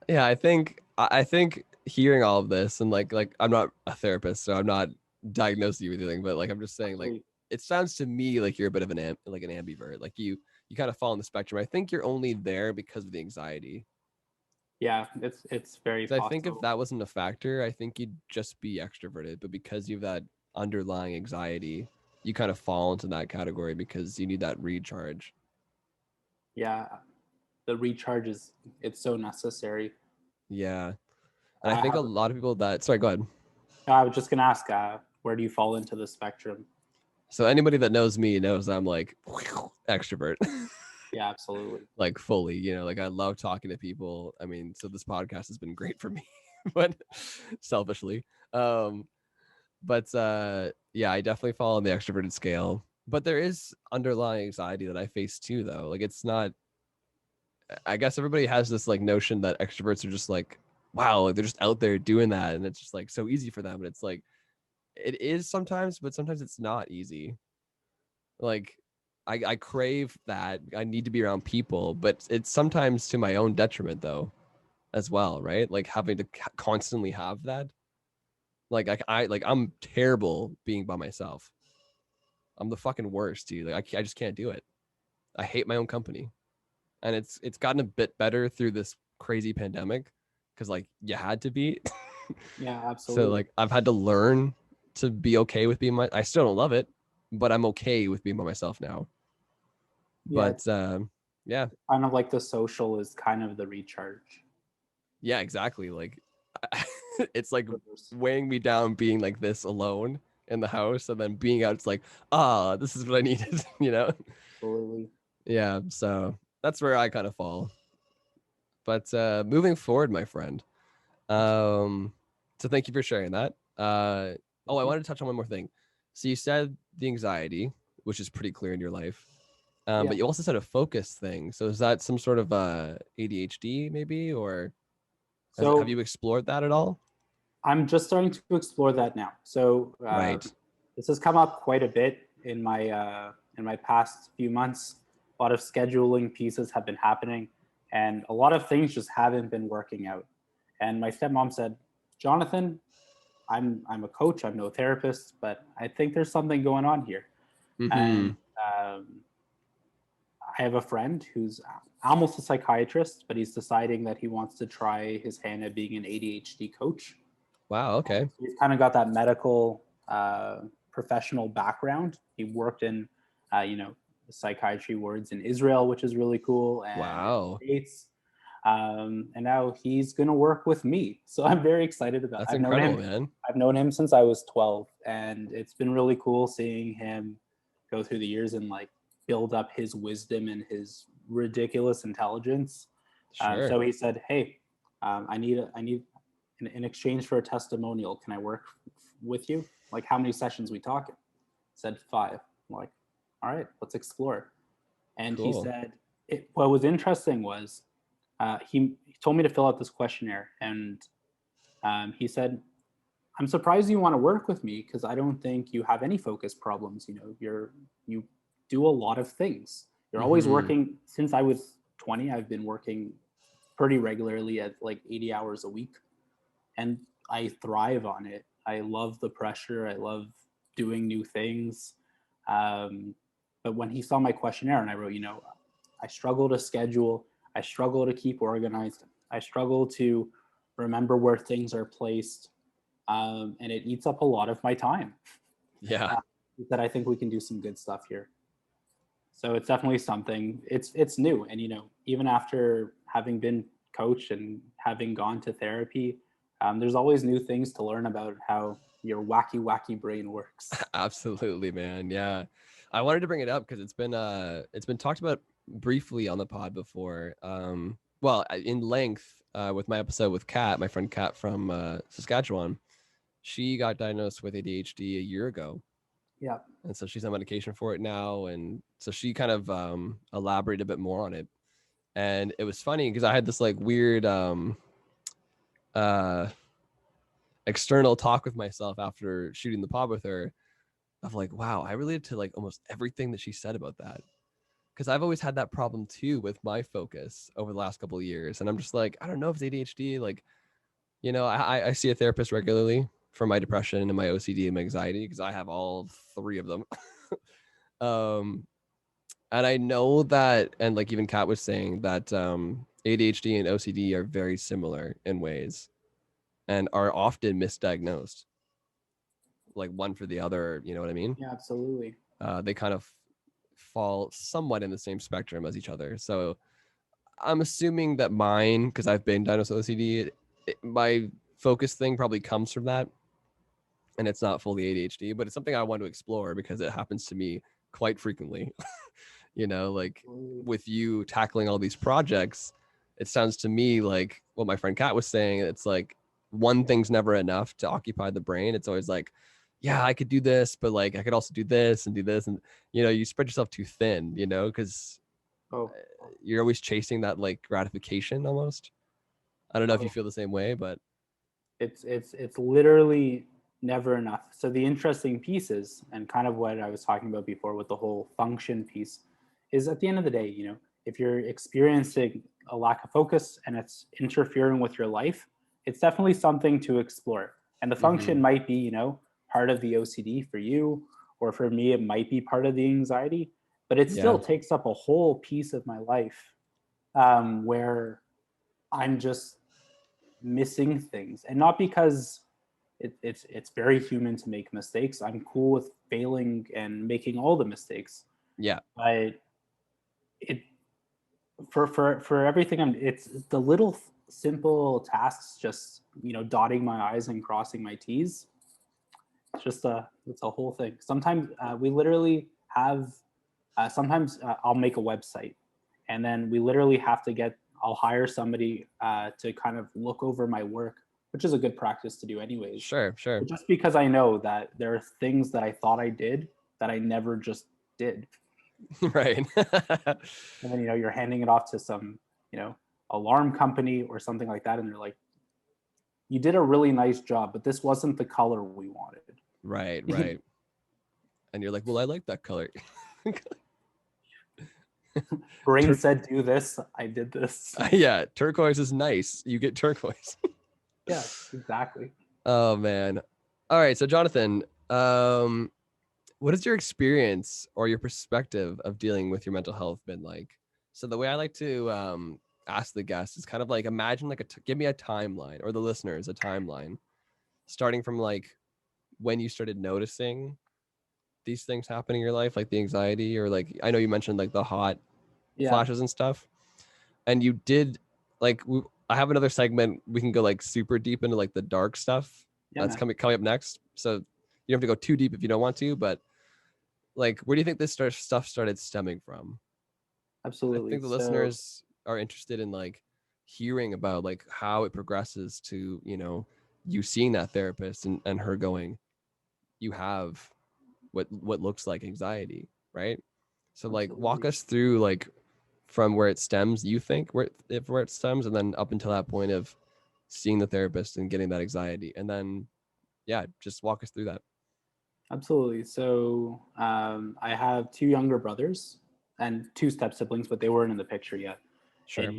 Yeah, I think hearing all of this and like I'm not a therapist, so I'm not diagnosing you with anything, but like I'm just saying like it sounds to me like you're a bit of like an ambivert. Like you kind of fall on the spectrum. I think you're only there because of the anxiety. Yeah, it's very 'Cause I think if possible. that wasn't a factor, I think you'd just be extroverted, but because you have that underlying anxiety, you kind of fall into that category because you need that recharge. Yeah, the recharge it's so necessary. Yeah. And I I think a have. lot of people that sorry, go ahead. I was just gonna ask, where do you fall into the spectrum? So anybody that knows me knows I'm like extrovert. Yeah, absolutely. Like fully, like I love talking to people. I mean, so this podcast has been great for me, but selfishly. But yeah, I definitely fall on the extroverted scale. But there is underlying anxiety that I face too, though. Like it's not I guess everybody has this like notion that extroverts are just like wow, like they're just out there doing that, and it's just like so easy for them. And it's like it is sometimes, but sometimes it's not easy. Like I crave that. I need to be around people, but it's sometimes to my own detriment though, as well, right? Like having to constantly have that. Like I'm terrible being by myself. I'm the fucking worst, dude. Like I just can't do it. I hate my own company, and it's gotten a bit better through this crazy pandemic because like you had to be. Yeah, So absolutely. like I've had to learn to be okay with being I still don't love it, but I'm okay with being by myself now. Yeah, But yeah, kind of like the social is kind of the recharge. yeah, exactly. Like it's like Reverse. weighing me down being like this alone in the house, and then being out, it's like, this is what I needed, you know? Absolutely. Yeah, so that's where I kind of fall. But moving forward, my friend. So thank you for sharing that. Oh, I Mhm. wanted to touch on one more thing. So you said the anxiety, which is pretty clear in your life. Yeah. But you also said a focus thing. So is that some sort of ADHD maybe, or have So you explored that at all? I'm just starting to explore that now. So Right. this has come up quite a bit in my past few months. A lot of scheduling pieces have been happening, and a lot of things just haven't been working out. And my stepmom said, "Jonathan, I'm a coach. I'm no therapist, but I think there's something going on here." And Mm-hmm. um, I have a friend who's almost a psychiatrist, but he's deciding that he wants to try his hand at being an ADHD coach. Wow. Okay. So he's kind of got that medical professional background. He worked in, psychiatry wards in Israel, which is really cool, and in Wow. the States. And now he's going to work with me. So I'm very excited about it. That's incredible, man. I've known him since I was 12, and it's been really cool seeing him go through the years and like build up his wisdom and his ridiculous intelligence. Sure. So he said, "Hey, I need in exchange for a testimonial. Can I work with you? Like, how many sessions we talking?" Said 5. I'm like, all right, let's explore. And he Cool. said, what was interesting was he told me to fill out this questionnaire, and he said, "I'm surprised you want to work with me because I don't think you have any focus problems. You know, you do a lot of things. You're always Mm-hmm. working. Since I was 20, I've been working pretty regularly at like 80 hours a week, and I thrive on it. I love the pressure. I love doing new things. Um, but when he saw my questionnaire and I wrote, I struggle to schedule, I struggle to keep organized, I struggle to remember where things are placed, and it eats up a lot of my time. Yeah. Uh, that I think we can do some good stuff here. So it's definitely something. It's new, and even after having been coached and having gone to therapy, there's always new things to learn about how your wacky brain works. Absolutely, man. Yeah. I wanted to bring it up because it's been talked about briefly on the pod before. Well, in length with my episode with Kat, my friend Kat from Saskatchewan. She got diagnosed with ADHD a year ago, Yeah. and so she's on medication for it now. And so she kind of elaborated a bit more on it. And it was funny because I had this like weird uh external talk with myself after shooting the pod with her of like, wow, I related to like almost everything that she said about that. Because I've always had that problem too with my focus over the last couple of years. And I'm just like, I don't know if it's ADHD. Like, I see a therapist regularly for my depression and my OCD and my anxiety because I have all three of them. um, and I know that, and like even Kat was saying that ADHD and OCD are very similar in ways and are often misdiagnosed, like one for the other. You know what I mean? Yeah, absolutely. They kind of fall somewhat in the same spectrum as each other. So I'm assuming that mine, because I've been diagnosed with OCD, my focus thing probably comes from that, and it's not fully ADHD, but it's something I want to explore because it happens to me quite frequently. Like Absolutely. with you tackling all these projects, it sounds to me like what my friend Kat was saying. It's like one thing's never enough to occupy the brain. It's always like, yeah, I could do this, but like I could also do this and do this. And, you spread yourself too thin, because Oh, you're always chasing that like gratification almost. I don't know if you Oh, feel the same way, but it's literally never enough. So the interesting piece is, and kind of what I was talking about before with the whole function piece, is at the end of the day, if you're experiencing a lack of focus and it's interfering with your life, it's definitely something to explore. And the hmm function might be, part of the OCD for you, or for me, it might be part of the anxiety, but it yeah, still takes up a whole piece of my life, where I'm just missing things, and not because it's very human to make mistakes. I'm cool with failing and making all the mistakes, yeah, but it for everything, it's the little simple tasks, just dotting my i's and crossing my t's. It's a whole thing. Sometimes we literally have sometimes I'll make a website, and then we literally have to get I'll hire somebody to kind of look over my work, which is a good practice to do anyways. sure, sure, But just because I know that there are things that I thought I did that I never just did, right. and then you're handing it off to some you know alarm company or something like that, and they're like, "You did a really nice job, but this wasn't the color we wanted." Right, right. And you're like, well, I like that color. Brain Tur- said, "Do this." I did this. yeah, turquoise is nice. You get turquoise. Yeah, exactly. Oh man. All right, so Jonathan, what has your experience or your perspective of dealing with your mental health been like? So the way I like to ask the guests is kind of like imagine like give me a timeline, or the listeners a timeline, starting from like when you started noticing these things happening in your life, like the anxiety, or like I know you mentioned like the hot Yeah, flashes and stuff, and you did like I have another segment we can go like super deep into like the dark stuff yeah, that's man. coming up next. So you don't have to go too deep if you don't want to, but like where do you think this stuff started stemming from? I Absolutely. think the So listeners are interested in like hearing about like how it progresses to, you seeing that therapist and her going, you have what looks like anxiety, right? So like walk absolutely. us through like from where it stems, you think where it stems, and then up until that point of seeing the therapist and getting that anxiety, and then yeah, just walk us through that. Absolutely. So I have two younger brothers and two step siblings, but they weren't in the picture yet. And Sure.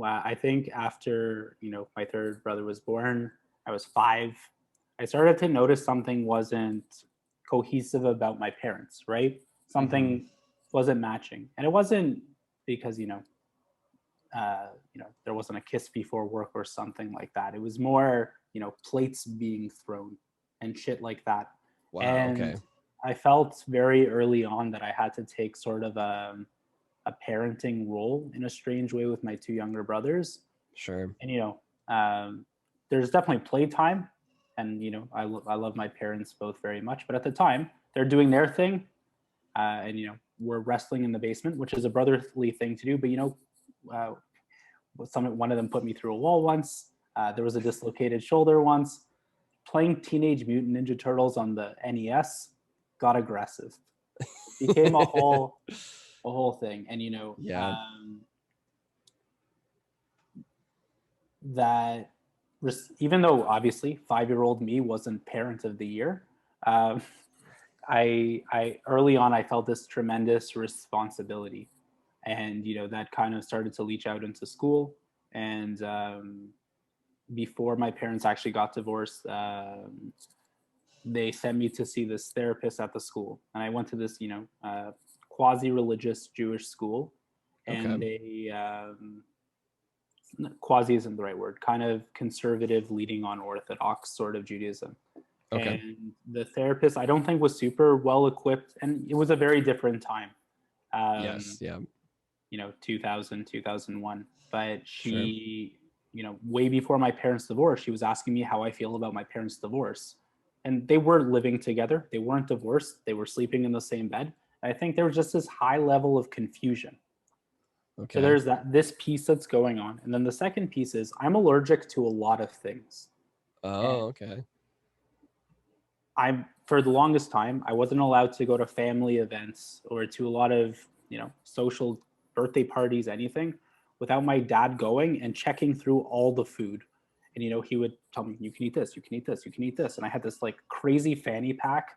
I think after my third brother was born, I was 5. I started to notice something wasn't cohesive about my parents. Right, Mm-hmm. something wasn't matching, and it wasn't because there wasn't a kiss before work or something like that. It was more plates being thrown and shit like that. Wow. And Okay. I felt very early on that I had to take sort of a parenting role in a strange way with my two younger brothers. Sure. And there's definitely playtime, and I love my parents both very much. But at the time, they're doing their thing, and we're wrestling in the basement, which is a brotherly thing to do. But uh, one of them put me through a wall once. There was a dislocated shoulder once. Playing Teenage Mutant Ninja Turtles on the NES got aggressive. It became a whole thing, and yeah. that even though obviously 5-year-old me wasn't parent of the year, um, I early on I felt this tremendous responsibility, and that kind of started to leach out into school. And before my parents actually got divorced, they sent me to see this therapist at the school, and I went to this quasi-religious Jewish school, Okay. and they quasi isn't the right word, kind of conservative, leading on Orthodox sort of Judaism. Okay. And the therapist, I don't think, was super well equipped, and it was a very different time. Um, Yes. Yeah. 2000, 2001. But Sure. she, way before my parents' divorce, she was asking me how I feel about my parents' divorce. And they were living together. They weren't divorced. They were sleeping in the same bed. And I think there was just this high level of confusion. So Okay. there's this piece that's going on. And then the second piece is I'm allergic to a lot of things. And Oh, okay. for the longest time, I wasn't allowed to go to family events or to a lot of social birthday parties, anything, without my dad going and checking through all the food. And, he would tell me, you can eat this, you can eat this, you can eat this. And I had this like crazy fanny pack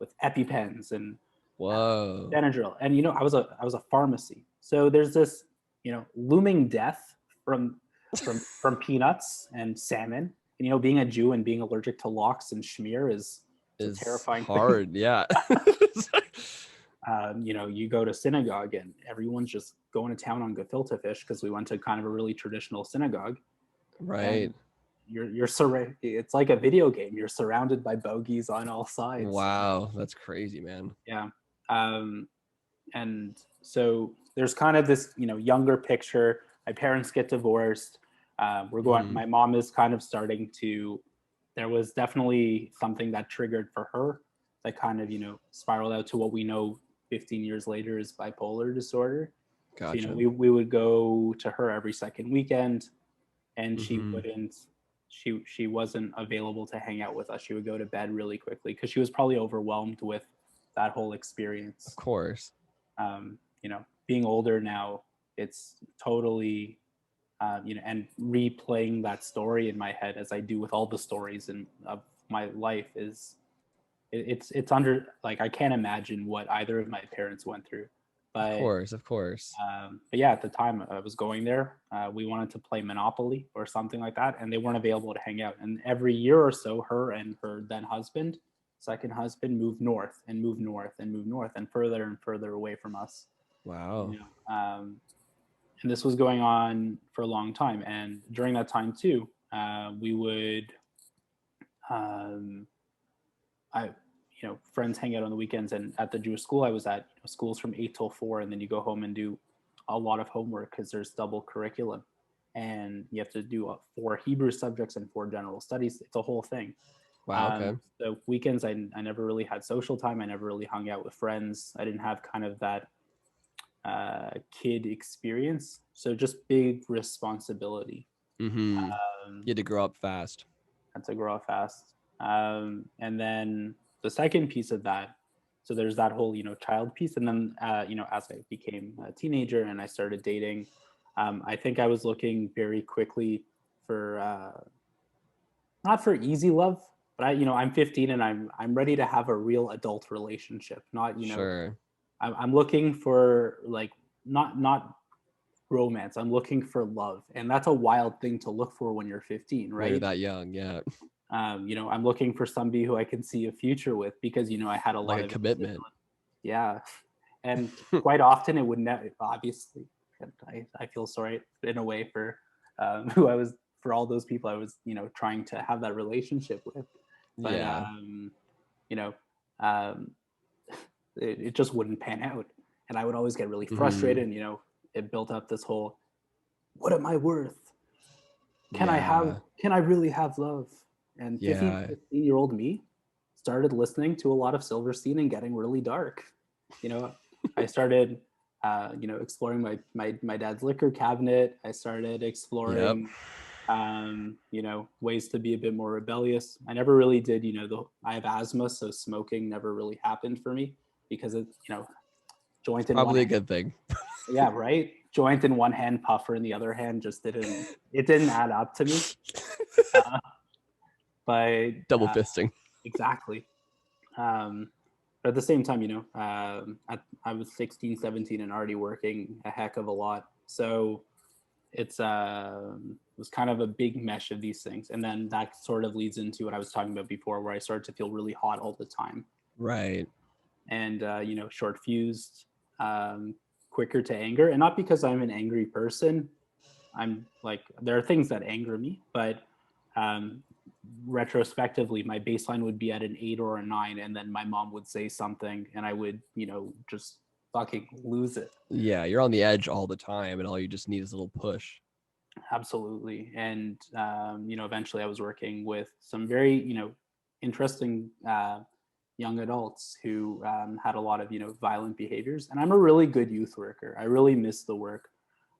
with EpiPens and Whoa. Benadryl. And, I was a pharmacy. So there's this, looming death from peanuts and salmon. And, being a Jew and being allergic to lox and schmear is a terrifying hard. thing. Yeah. You go to synagogue and everyone's just going to town on gefilte fish because we went to kind of a really traditional synagogue. Right. And you're surrounded. It's like a video game. You're surrounded by bogeys on all sides. Wow, that's crazy, man. Yeah. And so there's kind of this, younger picture. My parents get divorced. My mom is kind of starting to, there was definitely something that triggered for her that kind of, spiraled out to what we know 15 years later is bipolar disorder. Gotcha. So, we would go to her every second weekend and she wasn't available to hang out with us. She would go to bed really quickly because she was probably overwhelmed with that whole experience. Of course. Being older now, it's totally, and replaying that story in my head as I do with all the stories of my life it's under, like, I can't imagine what either of my parents went through. But, of course. But yeah, at the time I was going there, we wanted to play Monopoly or something like that, and they weren't available to hang out. And every year or so, her and her then second husband, moved north and moved north and moved north and further away from us. Wow. And this was going on for a long time. And during that time too, we would, friends hang out on the weekends, and at the Jewish school I was at, schools from 8 till 4, and then you go home and do a lot of homework because there's double curriculum, and you have to do 4 Hebrew subjects and 4 general studies. It's a whole thing. Wow. Okay. So weekends, I never really had social time. I never really hung out with friends. I didn't have kind of that kid experience. So just big responsibility. You had to grow up fast. Had to grow up fast. And then the second piece of that, so there's that whole, child piece. And then, as I became a teenager and I started dating, I think I was looking very quickly for, not for easy love, but I'm 15 and I'm ready to have a real adult relationship. Not, Sure. I'm looking for, like, not romance. I'm looking for love. And that's a wild thing to look for when you're 15, right? You're that young. Yeah. I'm looking for somebody who I can see a future with because, I had a lot of commitment. Yeah. And quite often it would never, obviously, I feel sorry in a way for for all those people I was, trying to have that relationship with. But, yeah. It just wouldn't pan out. And I would always get really frustrated. And, it built up this whole, what am I worth? Can I really have love? And 15-year-old me started listening to a lot of Silverstein and getting really dark. I started, exploring my dad's liquor cabinet. I started exploring, ways to be a bit more rebellious. I never really did, I have asthma, so smoking never really happened for me because it, joint in probably one a good thing. Yeah, right. Joint in one hand, puffer in the other hand just didn't add up to me. But double fisting. Exactly. But at the same time, I was 16, 17 and already working a heck of a lot. So it was kind of a big mesh of these things. And then that sort of leads into what I was talking about before, where I started to feel really hot all the time. Right. And, short fused, quicker to anger. And not because I'm an angry person. I'm like, there are things that anger me, but retrospectively, my baseline would be at an 8 or a 9. And then my mom would say something and I would, just fucking lose it. Yeah, you're on the edge all the time and all you just need is a little push. Absolutely. And, eventually I was working with some very, interesting young adults who had a lot of, violent behaviors. And I'm a really good youth worker. I really miss the work.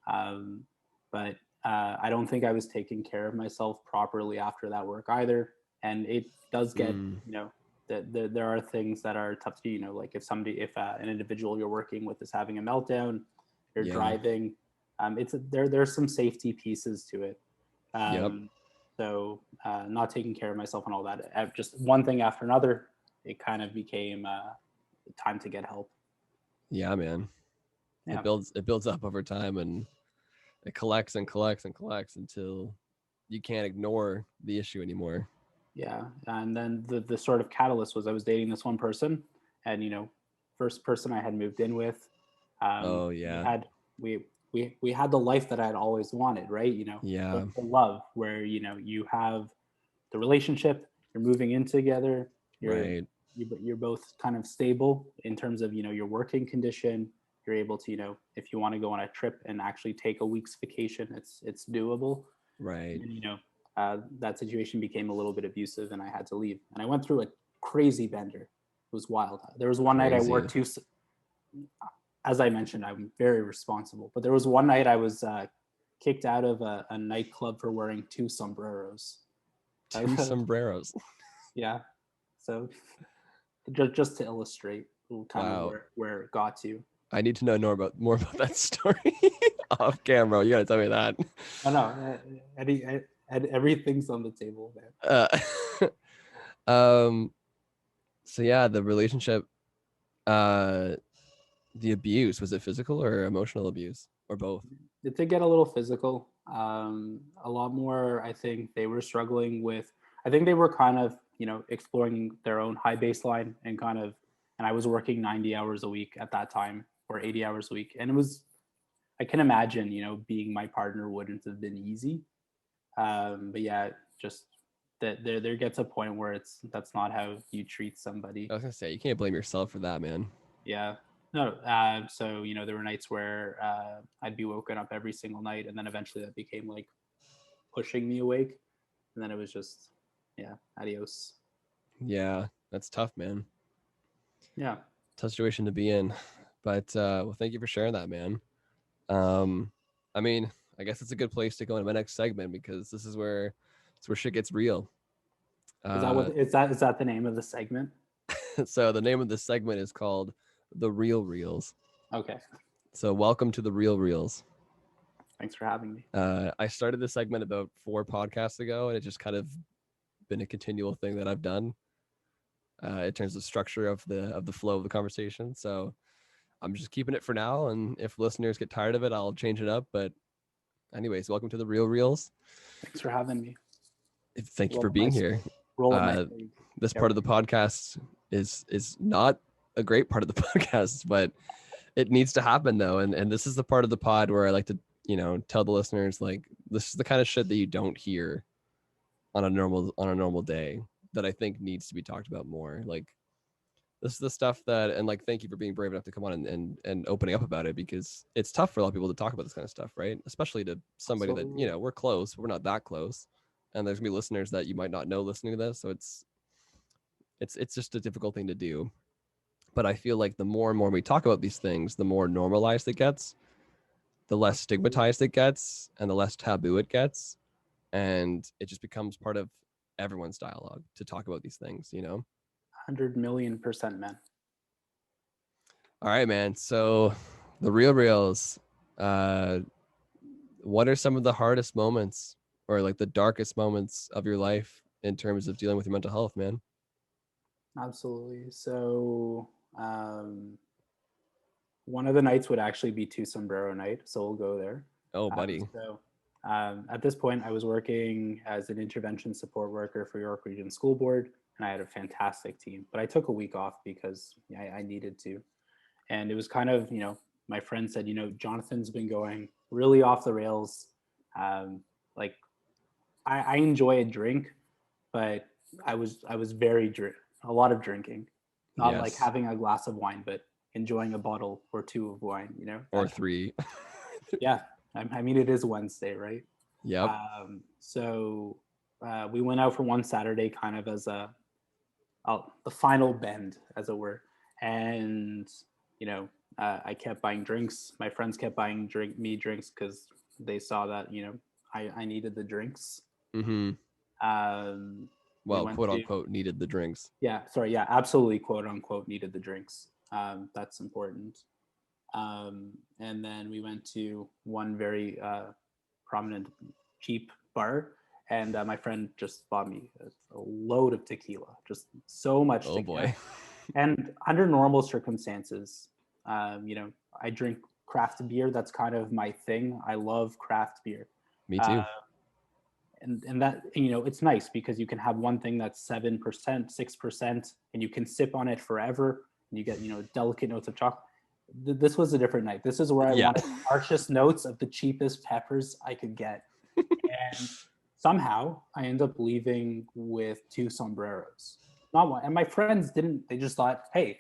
But I don't think I was taking care of myself properly after that work either. And it does get, there are things that are tough to, like if an individual you're working with is having a meltdown, you're driving, There's some safety pieces to it. Yep. So not taking care of myself and all that, just one thing after another, it kind of became time to get help. Yeah, man. Yeah. It builds up over time, and it collects and collects and collects until you can't ignore the issue anymore. Yeah. And then the sort of catalyst was I was dating this one person, and first person I had moved in with, Oh we yeah. had we had the life that I had always wanted, right? Yeah. The love where you have the relationship, you're moving in together, Right. you're both kind of stable in terms of your working condition. You're able to if you want to go on a trip and actually take a week's vacation, it's doable. Right. And that situation became a little bit abusive, and I had to leave. And I went through a crazy bender. It was wild. There was one night I Crazy. worked two. As I mentioned, I'm very responsible. But there was one night I was kicked out of a nightclub for wearing two sombreros. Two sombreros. Yeah. So just to illustrate kind of Wow. where it got to. I need to know more about that story off camera. You gotta tell me that. No, no, everything's on the table there. Um. So yeah, the relationship, uh, the abuse, was it physical or emotional abuse or both? It did get a little physical. A lot more. I think they were struggling with. I think they were kind of exploring their own high baseline and kind of. And I was working 90 hours a week at that time, or 80 hours a week, and it was. I can imagine, being my partner wouldn't have been easy. But yeah, just that there gets a point where that's not how you treat somebody. I was gonna say you can't blame yourself for that, man. Yeah. No. So there were nights where I'd be woken up every single night, and then eventually that became like pushing me awake, and then it was just, yeah, adios. Yeah, that's tough, man. Yeah. Tough situation to be in. But well, thank you for sharing that, man. Um, I mean, I guess it's a good place to go into my next segment because this is where shit gets real. Is that Uh, what is that the name of the segment? so the name of this segment is called The Real Reels. Okay. So welcome to The Real Reels. Thanks for having me. I started this segment about 4 podcasts ago, and it just kind of been a continual thing that I've done in terms of structure of the flow of the conversation. So I'm just keeping it for now, and if listeners get tired of it, I'll change it up. But anyways, welcome to The Real Reels. Thanks for having me. Thank you Roll for up my being here. sleeve. Roll up my sleeve. This Get part of the ready. podcast is not a great part of the podcast, but it needs to happen though. And this is the part of the pod where I like to, tell the listeners, like, this is the kind of shit that you don't hear on a normal day that I think needs to be talked about more. Like, this is the stuff that, and like, thank you for being brave enough to come on and opening up about it, because it's tough for a lot of people to talk about this kind of stuff, right? Especially to somebody that, Absolutely. we're close, we're not that close. And there's gonna be listeners that you might not know listening to this. So it's just a difficult thing to do. But I feel like the more and more we talk about these things, the more normalized it gets, the less Absolutely. stigmatized it gets, and the less taboo it gets. And it just becomes part of everyone's dialogue to talk about these things. 100,000,000% men. All right, man. So the real reels, uh, what are some of the hardest moments or like the darkest moments of your life in terms of dealing with your mental health, man? Absolutely. So one of the nights would actually be two sombrero night, so we'll go there. Oh, Um, buddy. so at this point, I was working as an intervention support worker for York Region School Board, and I had a fantastic team. But I took a week off because I needed to, and it was kind of my friend said, Jonathan's been going really off the rails. Like I enjoy a drink, but I was very a lot of drinking, not like Yes. having a glass of wine, but enjoying a bottle or two of wine. Or 3. Yeah. I mean, it is Wednesday, right? Yep. So we went out for one Saturday, kind of as the final bend, as it were, and I kept buying drinks. My friends kept buying me drinks because they saw that I needed the drinks. Mm-hmm. We Well, went quote to unquote, needed the drinks. yeah, sorry, yeah, absolutely, quote unquote, needed the drinks. That's important. And then we went to one very prominent cheap bar, and my friend just bought me a load of tequila, just so much Oh tequila. boy. And under normal circumstances, I drink craft beer. That's kind of my thing. I love craft beer. Me Uh, too. and that, it's nice because you can have one thing that's 7%, 6%, and you can sip on it forever. And you get, delicate notes of chocolate. This was a different night. This is where I Yeah. wanted the harshest notes of the cheapest peppers I could get. And somehow I end up leaving with 2 sombreros. Not one. And my friends didn't, they just thought, hey,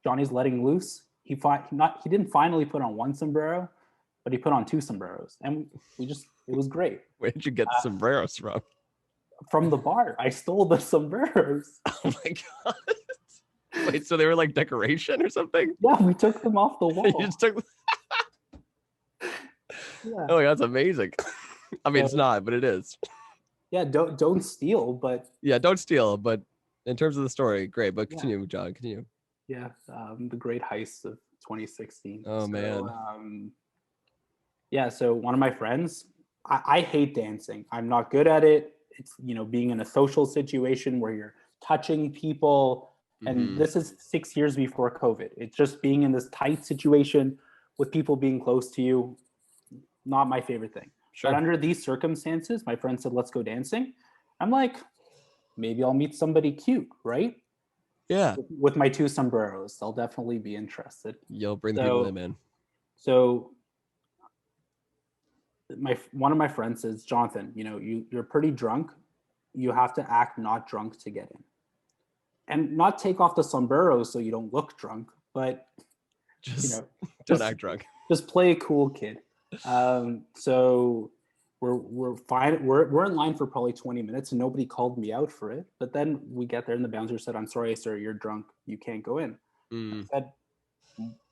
Johnny's letting loose. He didn't finally put on 1 sombrero, but he put on 2 sombreros. And it was great. Where did you get the sombreros from? From the bar. I stole the sombreros. Oh my god. Wait, so they were like decoration or something? Yeah, we took them off the wall. You just took. Yeah. Oh, that's amazing. I mean, it's So- not, but it is. Yeah, don't steal, but Yeah, don't steal. But in terms of the story, great. But Yeah. continue, John. Continue. yeah, the great heist of 2016. Oh, man. Yeah, so one of my friends, I hate dancing. I'm not good at it. It's, being in a social situation where you're touching people. And Mhm. this is 6 years before COVID. It's just being in this tight situation with people being close to you. Not my favorite thing. Sure. But under these circumstances, my friend said, let's go dancing. I'm like, maybe I'll meet somebody cute, right? Yeah. With my 2 sombreros, they'll definitely be interested. You'll bring the people in, man. So one of my friends says, Jonathan, you're pretty drunk. You have to act not drunk to get in. And not take off the sombreros so you don't look drunk, but Just don't just- act drunk. just play a cool kid. So we're fine. We're in line for probably 20 minutes and nobody called me out for it. But then we get there and the bouncer said, I'm sorry, sir, you're drunk. You can't go in. Mm. I said,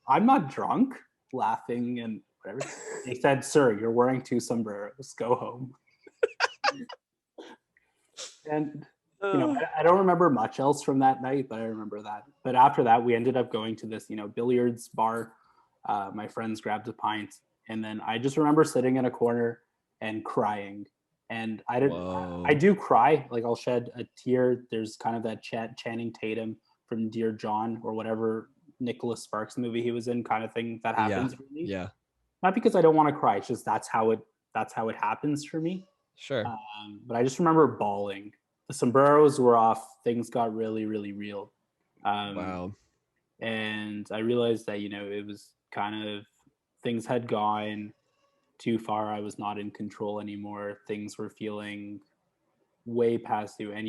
I'm not drunk, laughing and whatever. They said, sir, you're wearing 2 sombreros. Go home. And I don't remember much else from that night, but I remember that. But after that, we ended up going to this, billiards bar. My friends grabbed a pint, and then I just remember sitting in a corner and crying. And Whoa. I do cry, like I'll shed a tear. There's kind of that Channing Tatum from Dear John or whatever Nicholas Sparks movie he was in, kind of thing that happens for me. Yeah. Not because I don't want to cry, it's just that's how it happens for me. Sure. But I just remember bawling. The sombreros were off. Things got really, really real. Wow. And I realized that, it was kind of, things had gone too far. I was not in control anymore. Things were feeling way past due. And,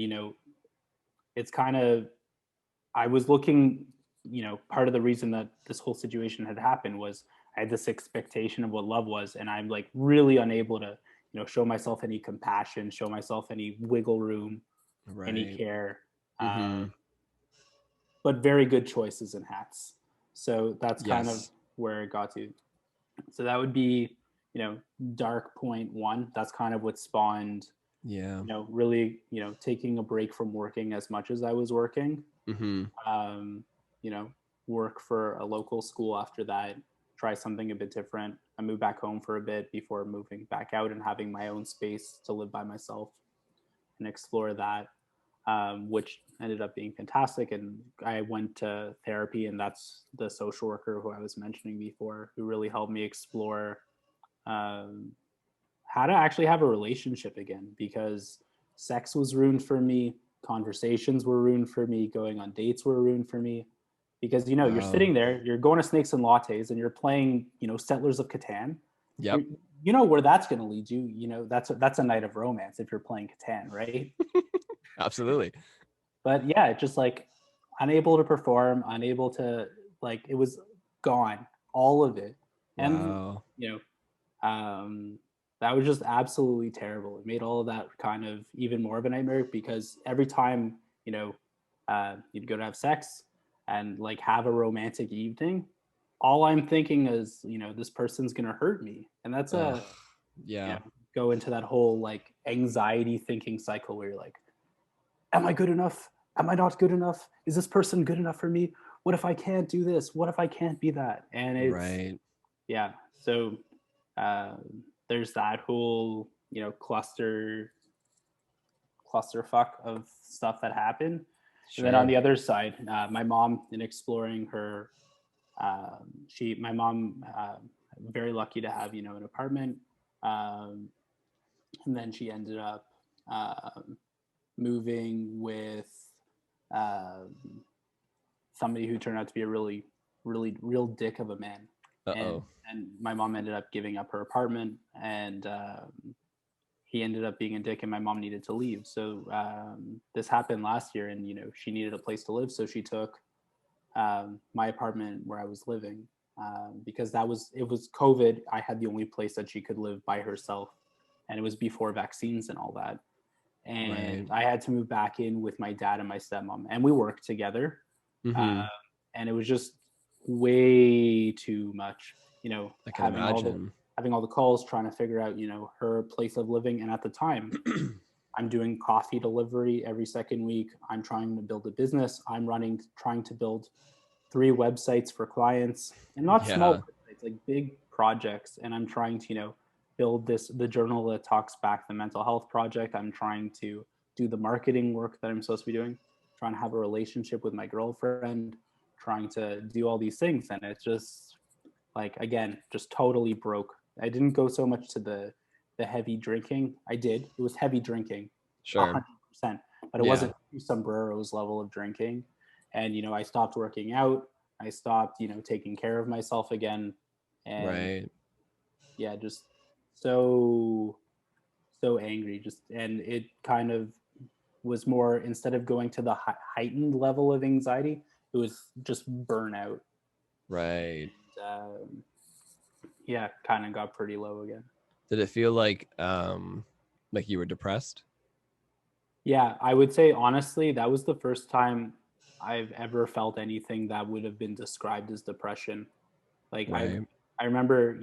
it's kind of, I was looking, part of the reason that this whole situation had happened was I had this expectation of what love was. And I'm like really unable to, show myself any compassion, show myself any wiggle room, any care. Mhm. But very good choices in hats. So that's kind of Yes. where it got to. So that would be, dark point 1. That's kind of what spawned, Yeah. really, taking a break from working as much as I was working. Mm-hmm. Work for a local school after that, try something a bit different. I moved back home for a bit before moving back out and having my own space to live by myself and explore that, which ended up being fantastic. And I went to therapy, and that's the social worker who I was mentioning before, who really helped me explore how to actually have a relationship again, because sex was ruined for me, conversations were ruined for me, going on dates were ruined for me. Because you're Wow. sitting there, you're going to Snakes and Lattes, and you're playing, Settlers of Catan. Yep. You know where that's going to lead you. That's a night of romance if you're playing Catan, right? Absolutely. But yeah, it's just like unable to perform, unable to, like, it was gone, all of it. Wow. And that was just absolutely terrible. It made all of that kind of even more of a nightmare, because every time you'd go to have sex and like have a romantic evening, all I'm thinking is, this person's gonna hurt me. And that's yeah. Go into that whole like anxiety thinking cycle where you're like, am I good enough? Am I not good enough? Is this person good enough for me? what if I can't do this? What if I can't be that? And it's, Right. yeah. So uh, there's that whole, clusterfuck of stuff that happened. And then on Sure. the other side, my mom, in exploring her, my mom, very lucky to have, an apartment. Um, and then she ended up moving with um, somebody who turned out to be a really, really, real dick of a man. And Uh-oh. and my mom ended up giving up her apartment, and he ended up being a dick, and my mom needed to leave. So this happened last year, and she needed a place to live, so she took my apartment where I was living, because it was COVID. I had the only place that she could live by herself, and it was before vaccines and all that. Right. And I had to move back in with my dad and my stepmom, and we worked together. Mm-hmm. Uh, and it was just way too much, I can having imagine. all the calls, trying to figure out, her place of living. And at the time, I'm doing coffee delivery every second week. I'm trying to build a business. Trying to build 3 websites for clients, and not small Yeah. websites, like big projects. And I'm trying to, build the journal that talks back the mental health project. I'm trying to do the marketing work that I'm supposed to be doing, trying to have a relationship with my girlfriend, trying to do all these things. And it's just like, again, just totally broke. I didn't go so much to the heavy drinking. I did. It was heavy drinking, Sure. 100%, but it Yeah. wasn't sombreros level of drinking. And I stopped working out. I stopped, taking care of myself again. And Right. yeah, just so angry. Just, and it kind of was more, instead of going to the heightened level of anxiety, it was just burnout. Right. um, yeah, kind of got pretty low again. Did it feel like you were depressed? Yeah, I would say honestly, that was the first time I've ever felt anything that would have been described as depression. Like Right. I remember,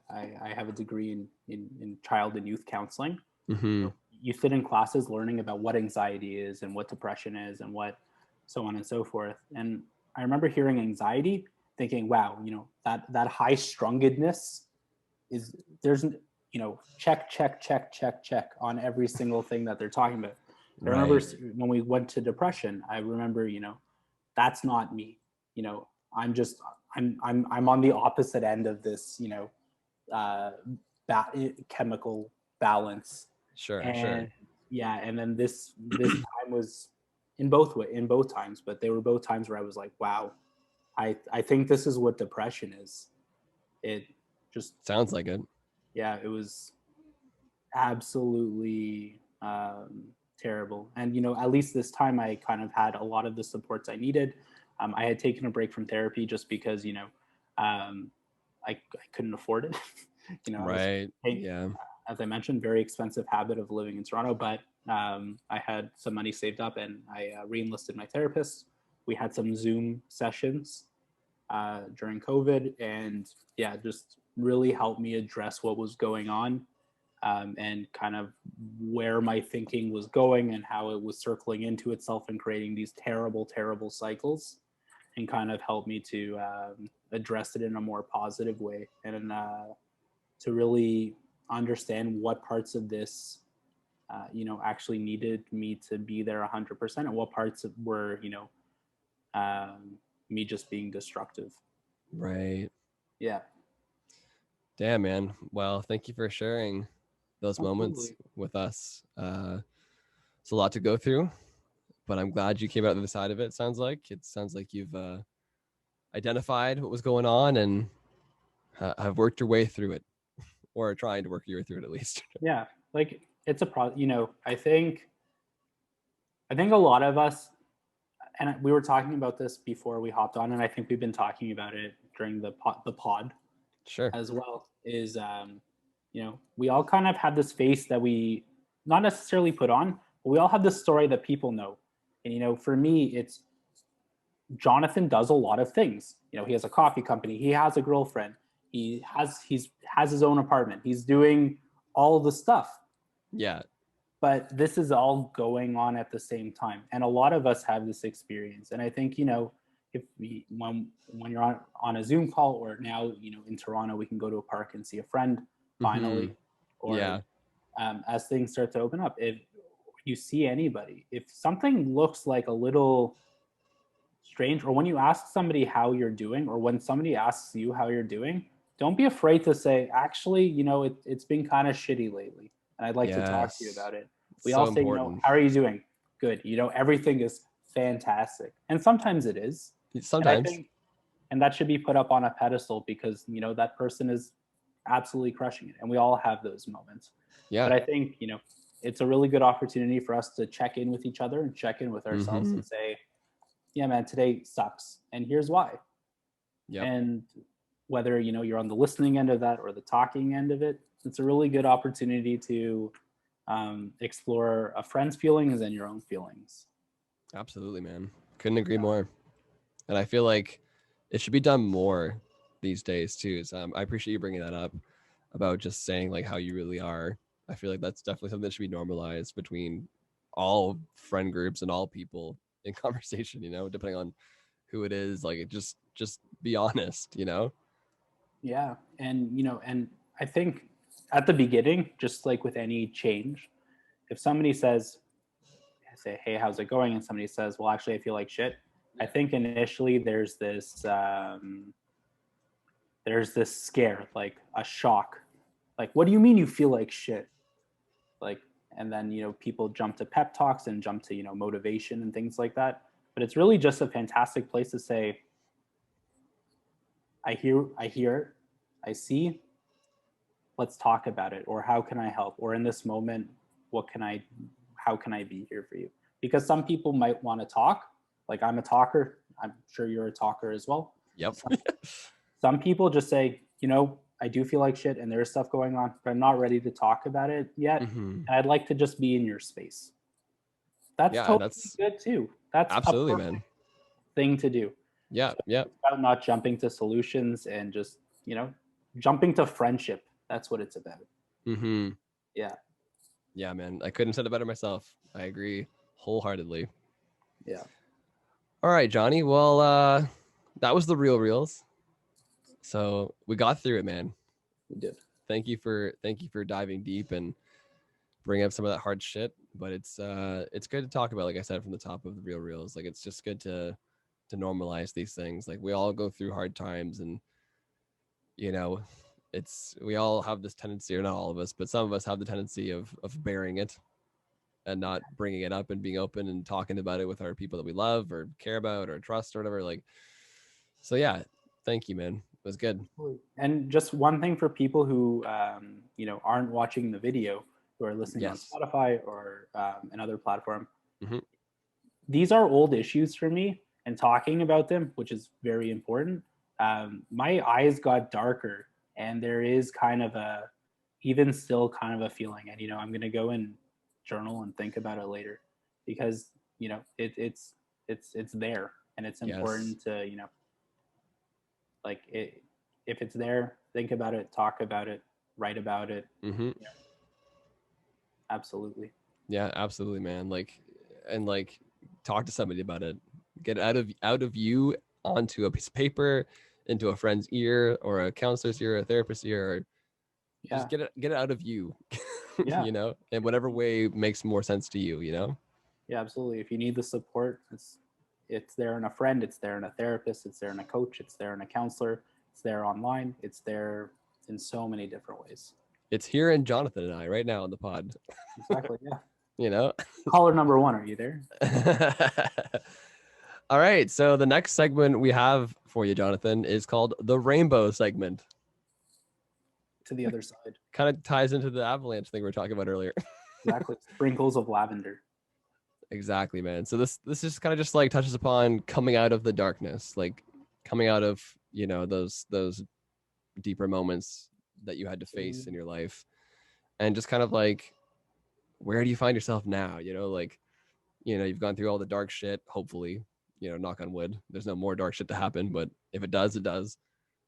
I have a degree in child and youth counseling. Mm-hmm. You sit in classes learning about what anxiety is and what depression is and what so on and so forth. And I remember hearing anxiety, thinking, wow, that high strungedness is, there's, check, check, check, check, check on every single thing that they're talking about. I remember Right. when we went to depression, I remember, that's not me. I'm just, I'm on the opposite end of this, uh, chemical balance. Sure. And Sure. yeah, and then this time was in both times, but they were both times where I was like, wow, I think this is what depression is. It just, Sounds like it. yeah, it was absolutely terrible. And at least this time I kind of had a lot of the supports I needed. I had taken a break from therapy just because I couldn't afford it. I was Right. paying, Yeah. as I mentioned, very expensive habit of living in Toronto, but I had some money saved up, and I re-enlisted my therapist. We had some Zoom sessions during COVID, and yeah, just really helped me address what was going on, and kind of where my thinking was going and how it was circling into itself and creating these terrible, terrible cycles, and kind of helped me to address it in a more positive way, and to really understand what parts of this actually needed me to be there 100%, and what parts were me just being destructive. Right. Yeah, Damn, man. Well, thank you for sharing those moments absolutely. with us. It's a lot to go through, but I'm glad you came out the other side of it. It sounds like you've identified what was going on and have worked your way through it, or are trying to work your way through it at least. Yeah, like it's a pro. I think a lot of us, and we were talking about this before we hopped on, and I think we've been talking about it during the pod Sure. as well. Is we all kind of have this face that we not necessarily put on, but we all have this story that people know. And for me, it's Jonathan does a lot of things. He has a coffee company. He has a girlfriend. He's has his own apartment. He's doing all the stuff. Yeah. But this is all going on at the same time, and a lot of us have this experience. And I think when you're on a Zoom call, or now, in Toronto, we can go to a park and see a friend finally, or Yeah. as things start to open up, if you see anybody, if something looks like a little strange, or when you ask somebody how you're doing, or when somebody asks you how you're doing, don't be afraid to say, actually, it's been kind of shitty lately, and I'd like to talk to you Yes. about it. We So all say, important. how are you doing? Good. Everything is fantastic. And sometimes it is. And I Sometimes. think, and that should be put up on a pedestal, because, that person is absolutely crushing it. And we all have those moments. Yeah. But I think, it's a really good opportunity for us to check in with each other and check in with ourselves and say, yeah, man, today sucks. And here's why. Yep. And whether, you're on the listening end of that or the talking end of it, it's a really good opportunity to explore a friend's feelings and your own feelings. Absolutely, man. Couldn't agree more. And I feel like it should be done more these days too. So I appreciate you bringing that up about just saying like how you really are. I feel like that's definitely something that should be normalized between all friend groups and all people in conversation, depending on who it is. Like just be honest, Yeah. And I think at the beginning, just like with any change, if somebody says, say, hey, how's it going? And somebody says, well, actually, I feel like shit. I think initially there's this scare, like a shock. Like, what do you mean you feel like shit? Like, and then, people jump to pep talks and jump to, motivation and things like that. But it's really just a fantastic place to say, I hear, I see, let's talk about it. Or how can I help? Or in this moment, how can I be here for you? Because some people might want to talk. Like, I'm a talker. I'm sure you're a talker as well. Yep. Some people just say, I do feel like shit and there's stuff going on, but I'm not ready to talk about it yet. And I'd like to just be in your space. That's Yeah, totally that's good too. That's a absolutely, perfect man. thing to do. Yeah, So yeah. it's about not jumping to solutions and just, jumping to friendship. That's what it's about. Yeah. Yeah, man. I couldn't have said it better myself. I agree wholeheartedly. Yeah. All right, Johnny. Well, that was the real reels. So we got through it, man. We did. Thank you for diving deep and bringing up some of that hard shit. But it's good to talk about, like I said from the top of the real reels. Like it's just good to normalize these things. Like we all go through hard times, and you know, we all have this tendency, or not all of us, but some of us have the tendency of bearing it and not bringing it up and being open and talking about it with our people that we love or care about or trust or whatever. Like, so yeah, thank you, man. It was good. And just one thing for people who, aren't watching the video, who are listening on Yes. Spotify or another platform, Mm-hmm. these are old issues for me, and talking about them, which is very important. My eyes got darker, and there is even still kind of a feeling, and I'm going to go and journal and think about it later, because it's there, and it's Yes. important to like it. If it's there, think about it, talk about it, write about it. Mm-hmm. Absolutely. Yeah, absolutely, man. Like talk to somebody about it. Get out of you onto a piece of paper, into a friend's ear or a counselor's ear, a therapist's ear, or just Yeah. get it out of you. Yeah. In whatever way makes more sense to you. Yeah, absolutely. If you need the support, it's there in a friend, it's there in a therapist, it's there in a coach, it's there in a counselor, it's there online, it's there in so many different ways. It's here in Jonathan and I right now on the pod. Exactly. Yeah. you know? Caller number one, are you there? All right. So the next segment we have for you, Jonathan, is called the rainbow segment. To the other side. Kind of ties into the avalanche thing we were talking about earlier. Exactly. Sprinkles of lavender. Exactly, man. So this is kind of just like touches upon coming out of the darkness, like coming out of, those deeper moments that you had to face in your life. And just kind of like, where do you find yourself now? Like, you've gone through all the dark shit, hopefully, knock on wood. There's no more dark shit to happen, but if it does, it does.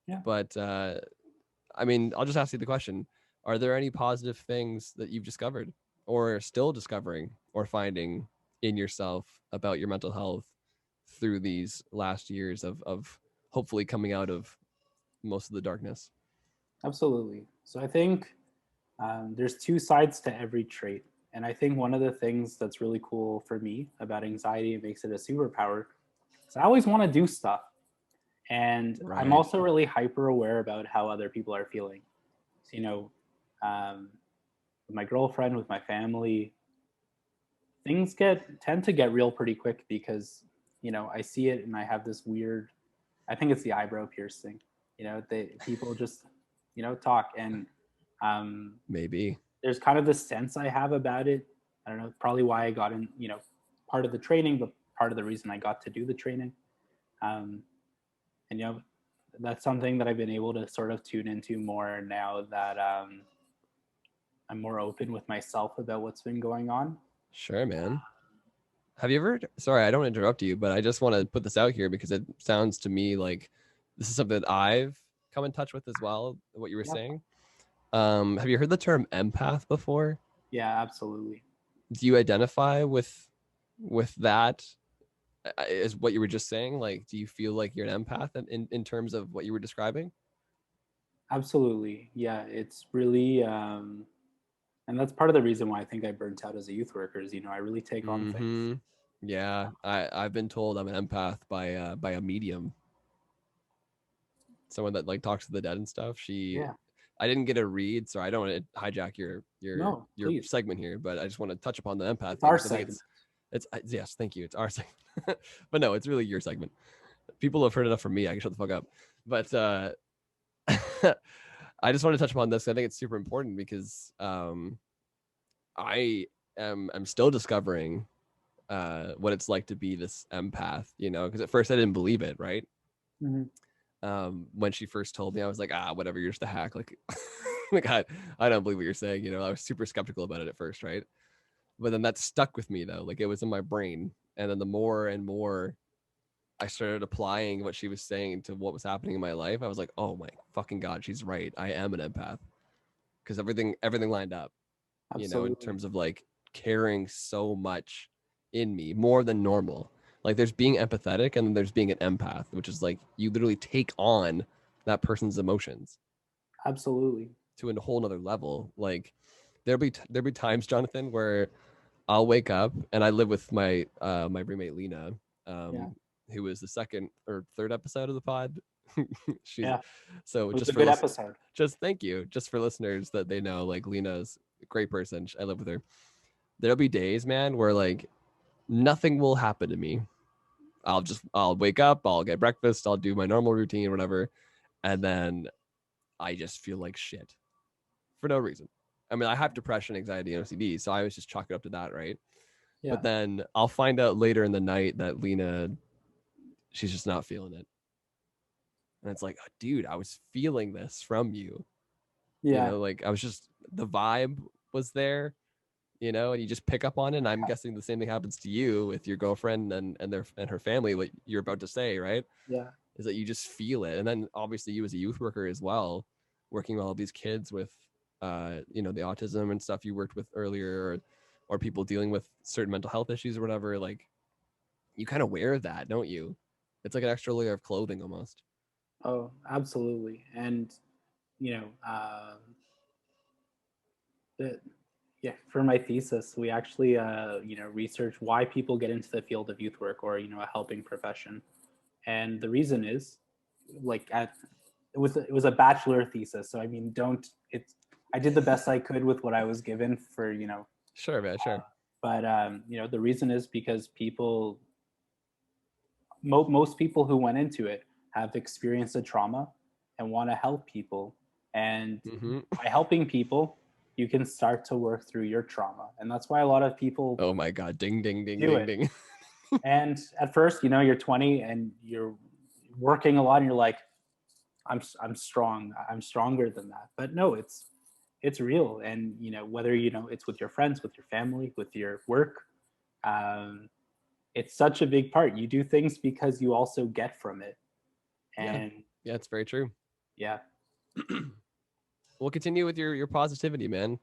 Yeah. But I mean, I'll just ask you the question. Are there any positive things that you've discovered or still discovering or finding in yourself about your mental health through these last years of hopefully coming out of most of the darkness? Absolutely. So I think there's two sides to every trait. And I think one of the things that's really cool for me about anxiety and makes it a superpower is I always want to do stuff. And I'm Right. also really hyper aware about how other people are feeling. So, um, with my girlfriend, with my family, things tend to get real pretty quick because, I see it and I have this weird, I think it's the eyebrow piercing. People just, talk. And um, Maybe. there's kind of this sense I have about it. I don't know, probably why I got in, part of the training, but part of the reason I got to do the training. Um, and that's something that I've been able to sort of tune into more now that I'm more open with myself about what's been going on. Sure, man. Have you ever, sorry, I don't interrupt you, but I just want to put this out here because it sounds to me like this is something that I've come in touch with as well, what you were Yep. saying. Have you heard the term empath before? Yeah, absolutely. Do you identify with that is what you were just saying? Like, do you feel like you're an empath in terms of what you were describing? Absolutely. Yeah, it's really, and that's part of the reason why I think I burnt out as a youth worker is, I really take on things. Mm-hmm. Yeah, I've been told I'm an empath by a medium, someone that like talks to the dead and stuff. Yeah. I didn't get a read, so I don't want to hijack No, your please. segment here, but I just want to touch upon the empath It's thing our because I think segment. it's yes, thank you, it's our segment, but no, it's really your segment. People have heard enough from me. I can shut the fuck up, but I just want to touch upon this. I think it's super important because I I'm still discovering what it's like to be this empath, because at first I didn't believe it, right? Mhm. When she first told me, I was like, whatever, you're just a hack. Like, like I don't believe what you're saying. I was super skeptical about it at first, right? But then that stuck with me though. Like it was in my brain. And then the more and more I started applying what she was saying to what was happening in my life, I was like, oh my fucking God, she's right. I am an empath. Because everything lined up, in Absolutely. terms of like caring so much in me, more than normal. Like there's being empathetic and then there's being an empath, which is like you literally take on that person's emotions Absolutely. to a whole nother level. Like there'll be times, Jonathan, where I'll wake up and I live with my roommate Lena, Yeah. who was the second or third episode of the pod. She's Yeah. so It was just a for good listen, episode. just thank you, just for listeners that they know, like Lena's a great person. I live with her. There'll be days, man, where like nothing will happen to me. I'll wake up, I'll get breakfast, I'll do my normal routine, whatever, and then I just feel like shit for no reason. I mean, I have depression, anxiety, and OCD, so I was just chalk it up to that, right? Yeah. But then I'll find out later in the night that Lena, she's just not feeling it. And it's like, dude, I was feeling this from you. Yeah. Like I was just, the vibe was there, and you just pick up on it. And I'm guessing the same thing happens to you with your girlfriend and her family, what you're about to say, right? Yeah. Is that you just feel it. And then obviously you as a youth worker as well, working with all these kids with, the autism and stuff you worked with earlier, or people dealing with certain mental health issues or whatever, like you kind of wear that, don't you? It's like an extra layer of clothing almost. Oh, absolutely. And you know, the, yeah, for my thesis, we actually researched why people get into the field of youth work or a helping profession, and the reason is like it was a bachelor thesis, so I mean, don't it's I did the best I could with what I was given for Sure, man, sure. but the reason is because most people who went into it have experienced a trauma and want to help people. And Mm-hmm. by helping people, you can start to work through your trauma. And that's why a lot of people Oh my God, ding, ding, ding, do ding, it. ding. And at first, you're 20 and you're working a lot and you're like, I'm strong. I'm stronger than that. But no, it's real. And whether it's with your friends, with your family, with your work, um, it's such a big part. You do things because you also get from it. Yeah, And yeah, it's very true. yeah, We'll continue with your positivity, man.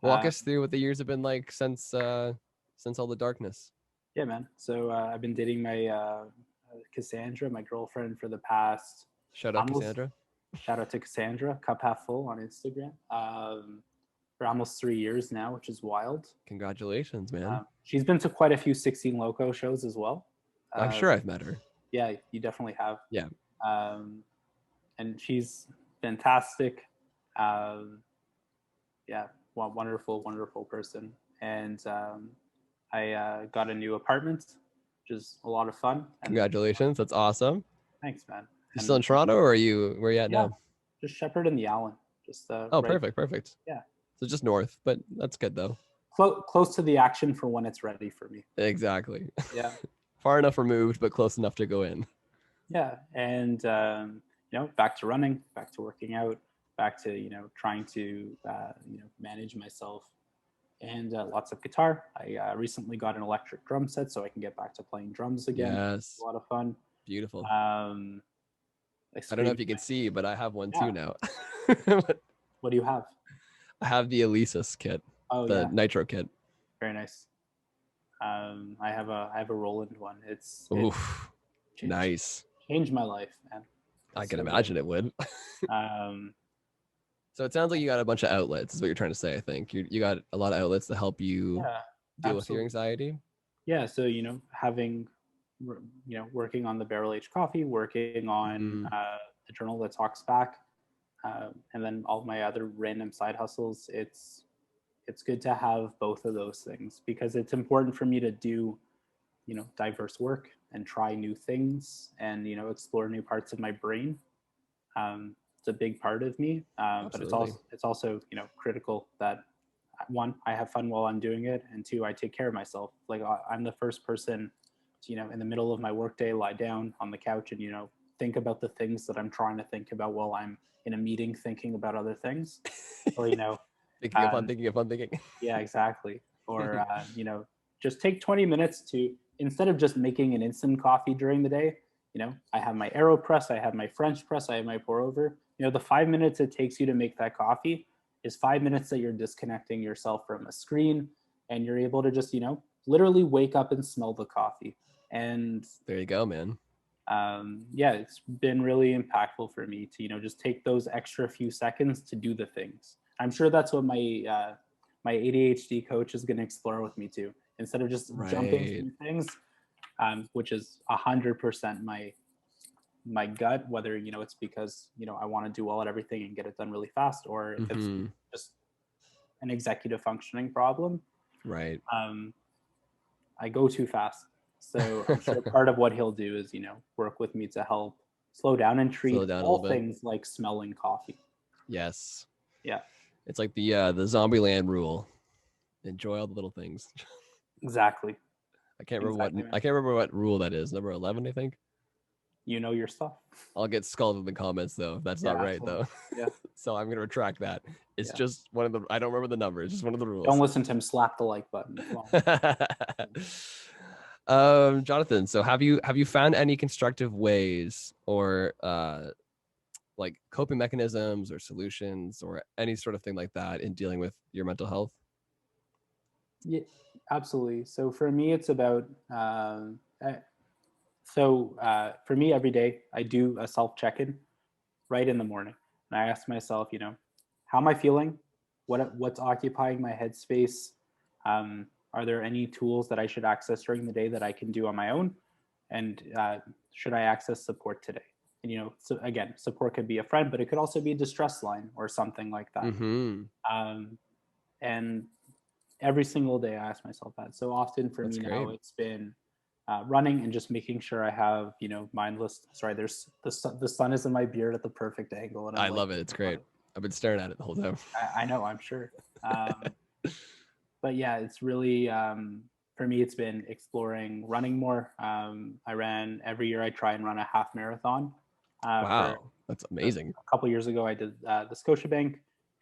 Walk uh, us through what the years have been like since all the darkness. Yeah, man. So I've been dating my Cassandra, my girlfriend, for the past Shout out almost. Cassandra. Shout out to Cassandra, Cup Half Full on Instagram. For almost 3 years now, which is wild. Congratulations, man. She's been to quite a few 16 Loco shows as well. I'm Uh, sure I've met her. yeah, you definitely have. Yeah. Um, and she's fantastic. Um, yeah, wonderful, wonderful person. And I got a new apartment, which is a lot of fun. And Congratulations. That's awesome. thanks, man. You still And in Toronto, or are you where you at yeah, now? just Shepherd and the Allen, just Oh, right. perfect. Yeah, So just north, but that's good though. close to the action for when it's ready for me. Exactly. Yeah. Far enough removed, but close enough to go in. Yeah, and back to running, back to working out, back to trying to manage myself, and lots of guitar. I recently got an electric drum set, so I can get back to playing drums again. It's a Yes. lot of fun. Beautiful. I don't know if you can see, but I have one too now. What do you have? I have the Alesis kit, Oh the yeah, Nitro kit. very nice. I have a Roland one. Oof, nice. Changed my life, man. I can imagine it would. Um, So it sounds like you got a bunch of outlets, is what you're trying to say. I think you got a lot of outlets to help you yeah, deal with your absolutely. anxiety. Yeah, so having working on the barrel aged coffee, working on Mm, the journal that talks back, and then all my other random side hustles. It's good to have both of those things because it's important for me to do diverse work and try new things and explore new parts of my brain. It's a big part of me, but absolutely. it's also critical that one, I have fun while I'm doing it, and two, I take care of myself. Like I'm the first person to in the middle of my workday lie down on the couch and think about the things that I'm trying to think about while I'm in a meeting thinking about other things, or Thinking of fun, um, thinking of fun, thinking. yeah, exactly. Or just take 20 minutes to, instead of just making an instant coffee during the day. I have my AeroPress, I have my French press, I have my pour over. The 5 minutes it takes you to make that coffee is 5 minutes that you're disconnecting yourself from a screen, and you're able to just literally wake up and smell the coffee. And There you go, man. yeah, it's been really impactful for me to just take those extra few seconds to do the things. I'm sure that's what my ADHD coach is going to explore with me too. Instead of just jumping Right. through things, which is 100% my gut, whether it's because I want to do well at everything and get it done really fast, or if it's Mm-hmm. just an executive functioning problem. Right. um, I go too fast. So I'm sure part of what he'll do is work with me to help slow down and treat Slow down a all little bit. things like smelling coffee. Yes. Yeah, It's like the Zombieland rule. Enjoy all the little things. exactly. Exactly, I man. can't remember what rule that is. Number 11, I think. You know your stuff. I'll get scolded in the comments though if that's Yeah, not right absolutely. though. Yeah, So I'm gonna retract that. It's yeah. just one of the I don't remember the number. It's just one of the Don't rules. listen to him. Slap the like button. Come on. Jonathan, so have you found any constructive ways or like coping mechanisms or solutions or any sort of thing like that in dealing with your mental health? Yeah, absolutely. So for me, it's about for me every day I do a self check-in right in the morning, and I ask myself, how am I feeling? What's occupying my headspace? Are there any tools that I should access during the day that I can do on my own? And should I access support today? And so again, support could be a friend, but it could also be a distress line or something like that. Mm-hmm. Um, and every single day I ask myself that. So often for That's me great. now, it's been running and just making sure I have mindless. Sorry, there's the sun is in my beard at the perfect angle, and I'm I like, love it. It's great. I've been staring at it the whole time. I know, I'm sure. Um, but yeah, it's really for me. It's been exploring running more. I ran every year. I try and run a half marathon. For Wow, that's a amazing. couple years ago, I did the Scotiabank,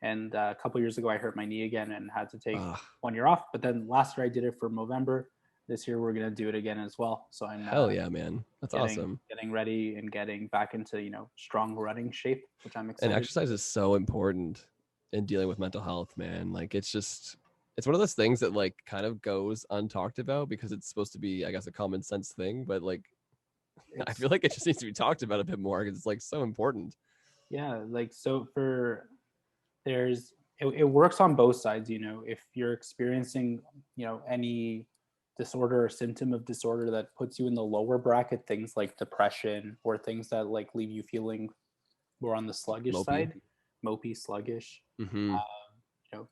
and a couple years ago, I hurt my knee again and had to take Ah, 1 year off. But then last year, I did it for Movember. This year, we're gonna do it again as well. So I'm hell yeah, man. That's getting awesome. getting ready and getting back into strong running shape, which I'm And excited. exercise is so important in dealing with mental health, man. Like it's It's one of those things that like kind of goes untalked about because it's supposed to be, I guess, a common sense thing, but like I It's feel like it just needs to be talked about a bit more because it's like so important. yeah, like so for there's it works on both sides, you know. If you're experiencing, you know, any disorder or symptom of disorder that puts you in the lower bracket, things like depression or things that like leave you feeling more on the sluggish Mopey. side, mopey, sluggish, Mm-hmm. you know,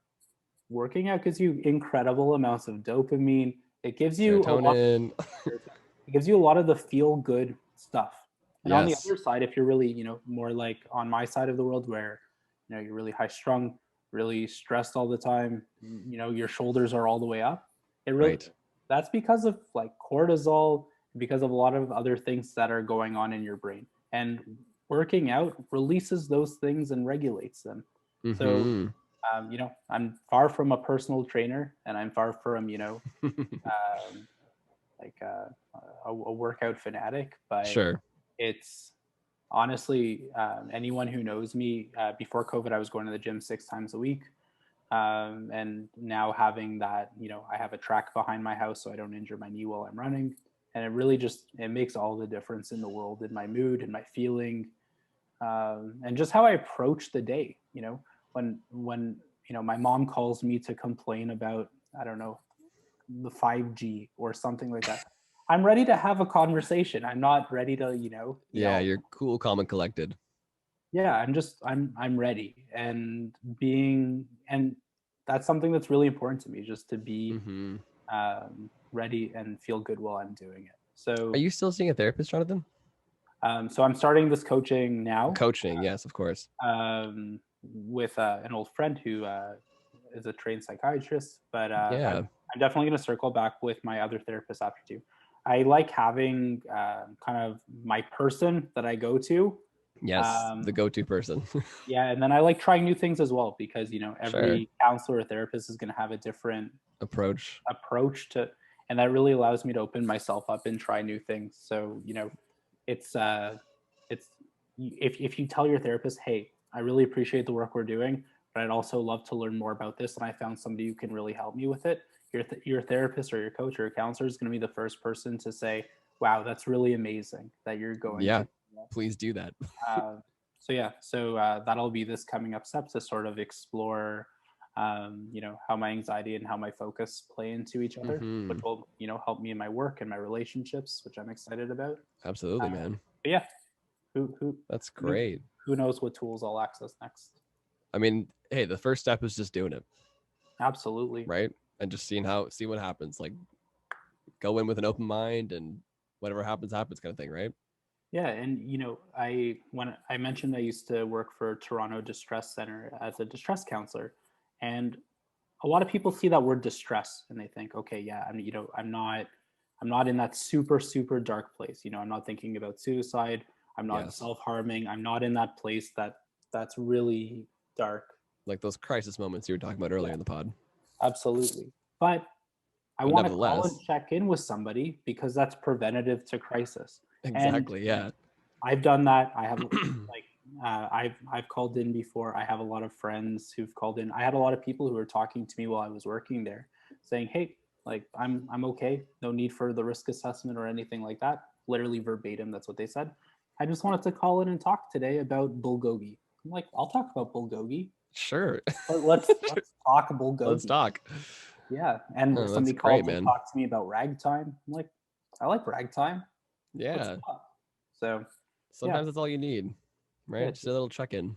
working out gives you incredible amounts of dopamine. It gives you a lot Serotonin. it gives you a lot of the feel good stuff. And on the Yes. other side, if you're really, you know, more like on my side of the world where, you know, you're really high strung, really stressed all the time, you know, your shoulders are all the way up. It really Right. That's because of like cortisol, because of a lot of other things that are going on in your brain. And working out releases those things and regulates them. So, Mm-hmm. you know, I'm far from a personal trainer, and I'm far from, you know, um, like a workout fanatic, but Sure. it's honestly, anyone who knows me, before COVID, I was going to the gym 6 times a week. And now having that, you know, I have a track behind my house so I don't injure my knee while I'm running. And it really just, it makes all the difference in the world, in my mood, in my feeling, and just how I approach the day. You know, when you know my mom calls me to complain about, I don't know, the 5G or something like that, I'm ready to have a conversation. I'm not ready to, you know, Yeah, yell. you're cool, calm, and collected. Yeah, I'm ready, and being and that's something that's really important to me, just to be Mm-hmm. ready and feel good while I'm doing it. Are So, you still seeing a therapist, Jonathan? so I'm starting this coaching now, Coaching, yes, of course. with an old friend who is a trained psychiatrist. But Yeah. I'm definitely going to circle back with my other therapist after too. I like having kind of my person that I go to. Yes, the Um, go-to person. yeah, and then I like trying new things as well, because you know Sure. every counselor or therapist is going to have a different Approach. approach to, and that really allows me to open myself up and try new things. So, you know, it's it's if you tell your therapist, hey, I really appreciate the work we're doing, but I'd also love to learn more about this, and I found somebody who can really help me with it. Your therapist or your coach or your counselor is going to be the first person to say, wow, that's really amazing that you're going to Yeah, do that. please do that. uh, so yeah, so that'll be this coming up step to sort of explore, you know, how my anxiety and how my focus play into each other, which Mm-hmm. will, you know, help me in my work and my relationships, which I'm excited about. Absolutely, man. But yeah, who who That's who kn- great. who knows what tools I'll access next? I mean, hey, the first step is just doing it, Absolutely. right? And just see what happens. Like go in with an open mind and whatever happens, happens kind of thing, right? Yeah, and you know, when I mentioned I used to work for Toronto Distress Center as a distress counselor, and a lot of people see that word distress and they think, okay, yeah, I'm, you know, I'm not in that super dark place. You know, I'm not thinking about suicide. I'm not Yes. self-harming. I'm not in that place that's really dark. Like those crisis moments you were talking about earlier Yeah, in the pod. absolutely. But I But want to call and nevertheless, check in with somebody because that's preventative to crisis. And exactly. Yeah. I've done that. I have like I've called in before. I have a lot of friends who've called in. I had a lot of people who were talking to me while I was working there, saying, "Hey, like I'm okay. No need for the risk assessment or anything like that." Literally verbatim, that's what they said. I just wanted to call in and talk today about bulgogi. I'm like, I'll talk about bulgogi. Sure. But let's talk Let's bulgogi. talk. Yeah, and Oh, that's somebody great, called to man. talk to me about ragtime. I'm like, I like ragtime. What's Yeah. up? So yeah, Sometimes that's all you need, yeah, right? Just a little check in.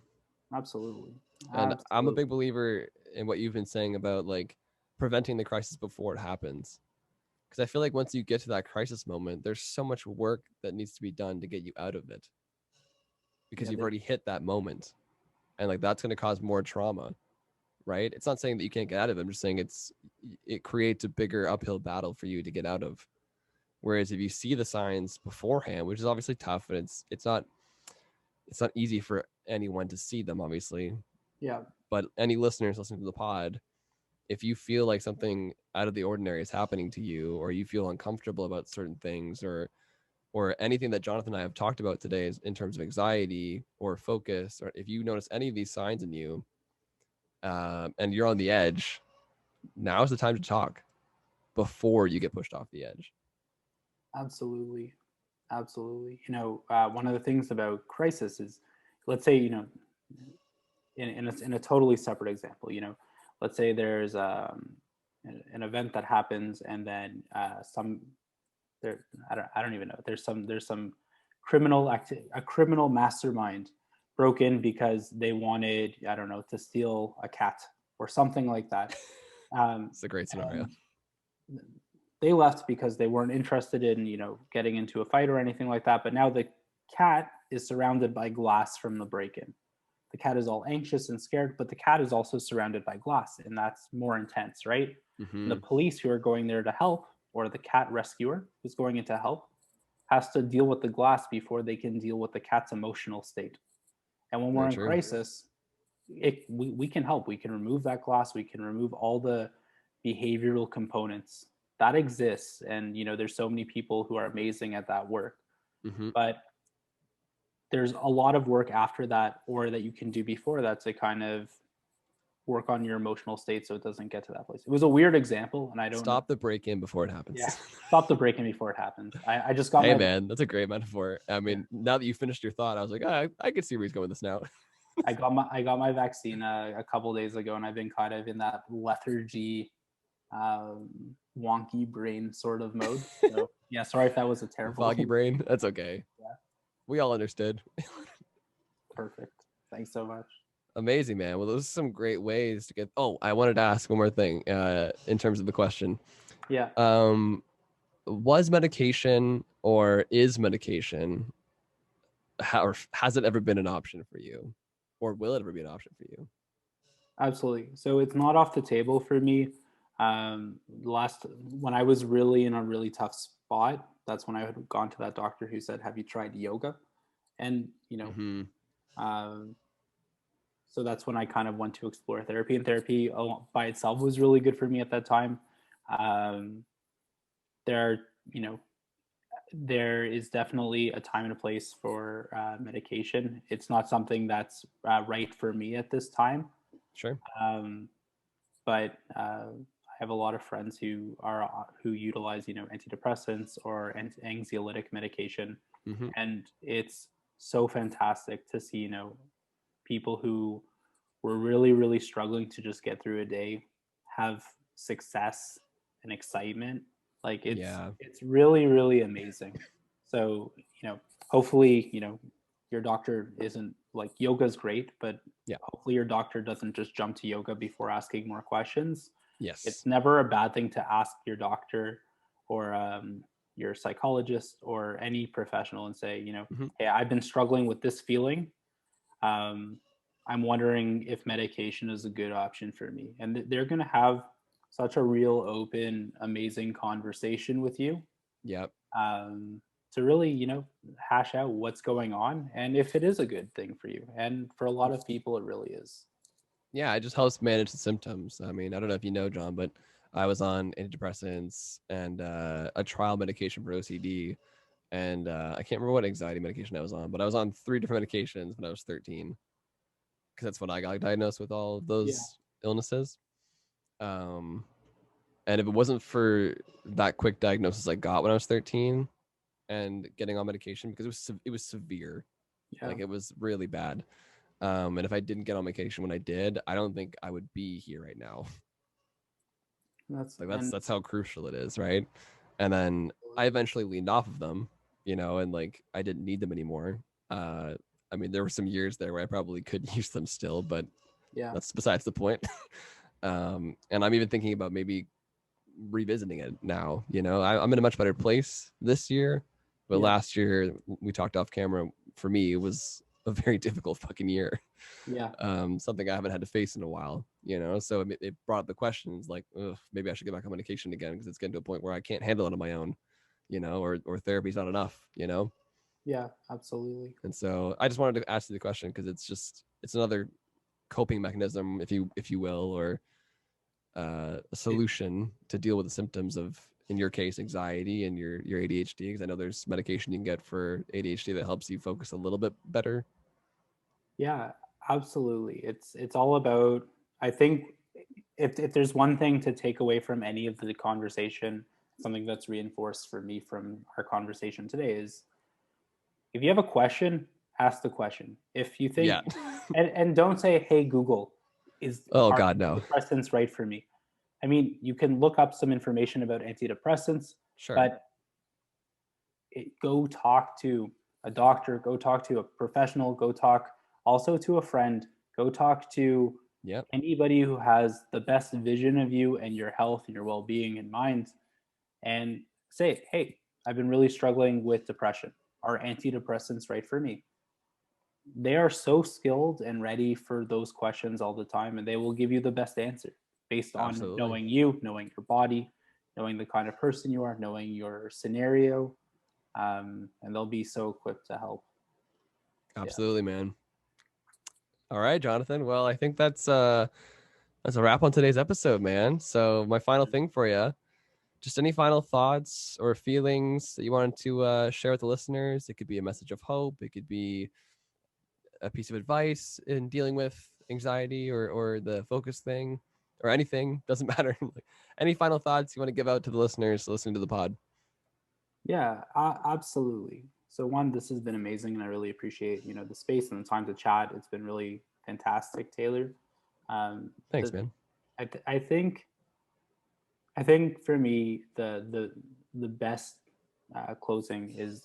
absolutely, And I'm a absolutely. big believer in what you've been saying about like preventing the crisis before it happens. Because I feel like once you get to that crisis moment, there's so much work that needs to be done to get you out of it because Yeah, you've already hit that moment. And like that's going to cause more trauma, right? It's not saying that you can't get out of it. I'm just saying it creates a bigger uphill battle for you to get out of. Whereas if you see the signs beforehand, which is obviously tough, and it's not easy for anyone to see them, obviously. yeah, But any listeners listening to the pod, if you feel like something out of the ordinary is happening to you, or you feel uncomfortable about certain things, or anything that Jonathan and I have talked about today is in terms of anxiety or focus, or if you notice any of these signs in you, and you're on the edge, now's the time to talk before you get pushed off the edge. Absolutely. Absolutely. One of the things about crisis is, let's say, in a totally separate example, let's say there's an event that happens, and then some there I don't even know, there's some a criminal mastermind broke in because they wanted, I don't know, to steal a cat or something like that. It's a great scenario. And they left because they weren't interested in getting into a fight or anything like that, but now the cat is surrounded by glass from the break-in. The cat is all anxious and scared, but the cat is also surrounded by glass, and that's more intense, right? And the Mm-hmm. police who are going there to help, or the cat rescuer who's going in to help, has to deal with the glass before they can deal with the cat's emotional state. And when we're Very in true. crisis, we can help. We can remove that glass. We can remove all the behavioral components that exists. And there's so many people who are amazing at that work. Mm-hmm. But there's a lot of work after that, or that you can do before that, to kind of work on your emotional state so it doesn't get to that place. It was a weird example, and I don't know. Stop the break in before it Yeah, happens. stop the break-in before it happens. I just got Hey my man, that's a great metaphor. I yeah, mean, now that you finished your thought, I was like, I could see where he's going with this now. I got my vaccine a couple days ago, and I've been kind of in that lethargy, um, wonky brain sort of mode. So yeah, sorry if that was a terrible. Foggy brain. That's okay. Yeah, We all understood. perfect. Thanks so much. Amazing, man. Well, those are some great ways to get. Oh, I wanted to ask one more thing. In terms of the question, Yeah. um, was medication or is medication, or has it ever been an option for you, or will it ever be an option for you? Absolutely. So it's not off the table for me. Last when I was really in a really tough spot, that's when I had gone to that doctor who said, "Have you tried yoga?" And Mm-hmm. um, so that's when I kind of went to explore therapy. And therapy by itself was really good for me at that time. Um, there, you know, there is definitely a time and a place for medication. It's not something that's right for me at this time. Sure. Um, but I have a lot of friends who utilize antidepressants or anxiolytic medication, Mm-hmm. and it's so fantastic to see people who were really really struggling to just get through a day have success and excitement. Like Yeah. it's really really amazing. So hopefully your doctor isn't like, yoga's great, but Yeah. hopefully your doctor doesn't just jump to yoga before asking more questions. Yes. It's never a bad thing to ask your doctor or your psychologist or any professional and say, Mm-hmm. hey, I've been struggling with this feeling. um, I'm wondering if medication is a good option for me. And they're going to have such a real, open, amazing conversation with you, Yep. um, to really, hash out what's going on and if it is a good thing for you. And for a lot of people, it really is. Yeah, it just helps manage the symptoms. I mean, I don't know if you know, John, but I was on antidepressants and a trial medication for OCD, and I can't remember what anxiety medication I was on, but I was on 3 different medications when I was 13, because that's when I got diagnosed with all of Yeah. those illnesses. Um, and if it wasn't for that quick diagnosis I got when I was 13 and getting on medication, because it was severe, Yeah. like it was really bad. And if I didn't get on medication when I did, I don't think I would be here right now. That's Like that's and that's how crucial it is, right? And then I eventually leaned off of them, and like I didn't need them anymore. Uh, I mean, there were some years there where I probably could use them still, but yeah. that's besides the point. And I'm even thinking about maybe revisiting it now. I'm in a much better place this year, but Yeah. last year we talked off camera. For me, it was a very difficult fucking year. Yeah. Something I haven't had to face in a while. So it brought up the questions like, ugh, maybe I should get back on medication again because it's getting to a point where I can't handle it on my own, or therapy's not enough. Yeah. Absolutely. And so I just wanted to ask you the question because it's another coping mechanism, if you will, or a It, solution to deal with the symptoms of, in your case, anxiety and your ADHD. Because I know there's medication you can get for ADHD that helps you focus a little bit better. yeah. Absolutely. It's all about. I think if there's one thing to take away from any of the conversation, something that's reinforced for me from our conversation today is, if you have a question, ask the question. If you Yeah. think, and don't say, "Hey Google, Oh are God, no. antidepressants right for me?" I mean, you can look up some information about antidepressants, Sure. but go talk to a doctor, go talk to a professional, go talk also to a friend, go talk to Yep. anybody who has the best vision of you and your health and your well-being in mind, and say, "Hey, I've been really struggling with depression. Are antidepressants right for me?" They are so skilled and ready for those questions all the time, and they will give you the best answer based on Absolutely. knowing you, knowing your body, knowing the kind of person you are, knowing your scenario, and they'll be so equipped to help. Yeah. Absolutely, man. All right, Jonathan. Well, I think that's a wrap on today's episode, man. So my final thing for you, just any final thoughts or feelings that you wanted to share with the listeners. It could be a message of hope. It could be a piece of advice in dealing with anxiety or the focus thing or anything. Doesn't matter. Like, any final thoughts you want to give out to the listeners listening to the pod? Yeah, absolutely. So one, this has been amazing, and I really appreciate the space and the time to chat. It's been really fantastic, Taylor. Thanks, The man. I think for me the best closing is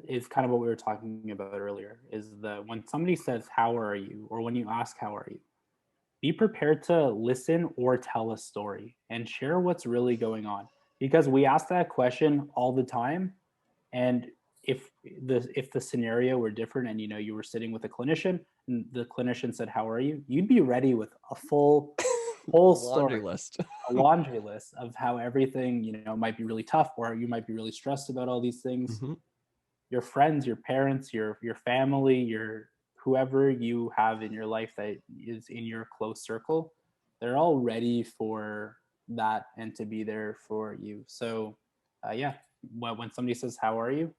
is kind of what we were talking about earlier, is the when somebody says how are you, or when you ask how are you, be prepared to listen or tell a story and share what's really going on, because we ask that question all the time. And if the scenario were different, and you were sitting with a clinician and the clinician said how are you, you'd be ready with a A full laundry story, list. a laundry list of how everything might be really tough, or you might be really stressed about all these things. Hmm. Your friends, your parents, your family, your whoever you have in your life that is in your close circle, they're all ready for that and to be there for you. So yeah, when somebody says how are you,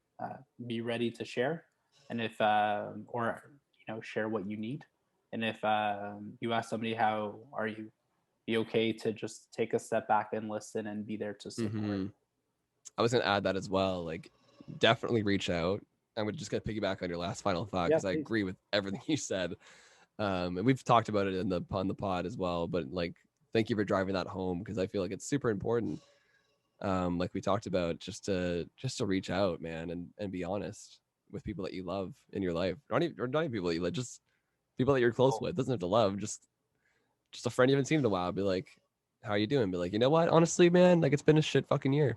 be ready to share. And if or share what you need. And if you ask somebody how are you, be okay to just take a step back and listen and be there to support. Hmm. I was gonna add that as well. Like, definitely reach out. I would just gonna piggyback on your last final thought Yeah, because I please. agree with everything you said. And we've talked about it on the pod as well. But like, thank you for driving that home because I feel like it's super important. Like we talked about, just to reach out, man, and be honest with people that you love in your life. Not even people that you like, just people that you're close Cool. with. Doesn't have to love, just a friend you haven't seen in a while. Be like, how are you doing? Be like, you know what? Honestly, man, like it's been a shit fucking year.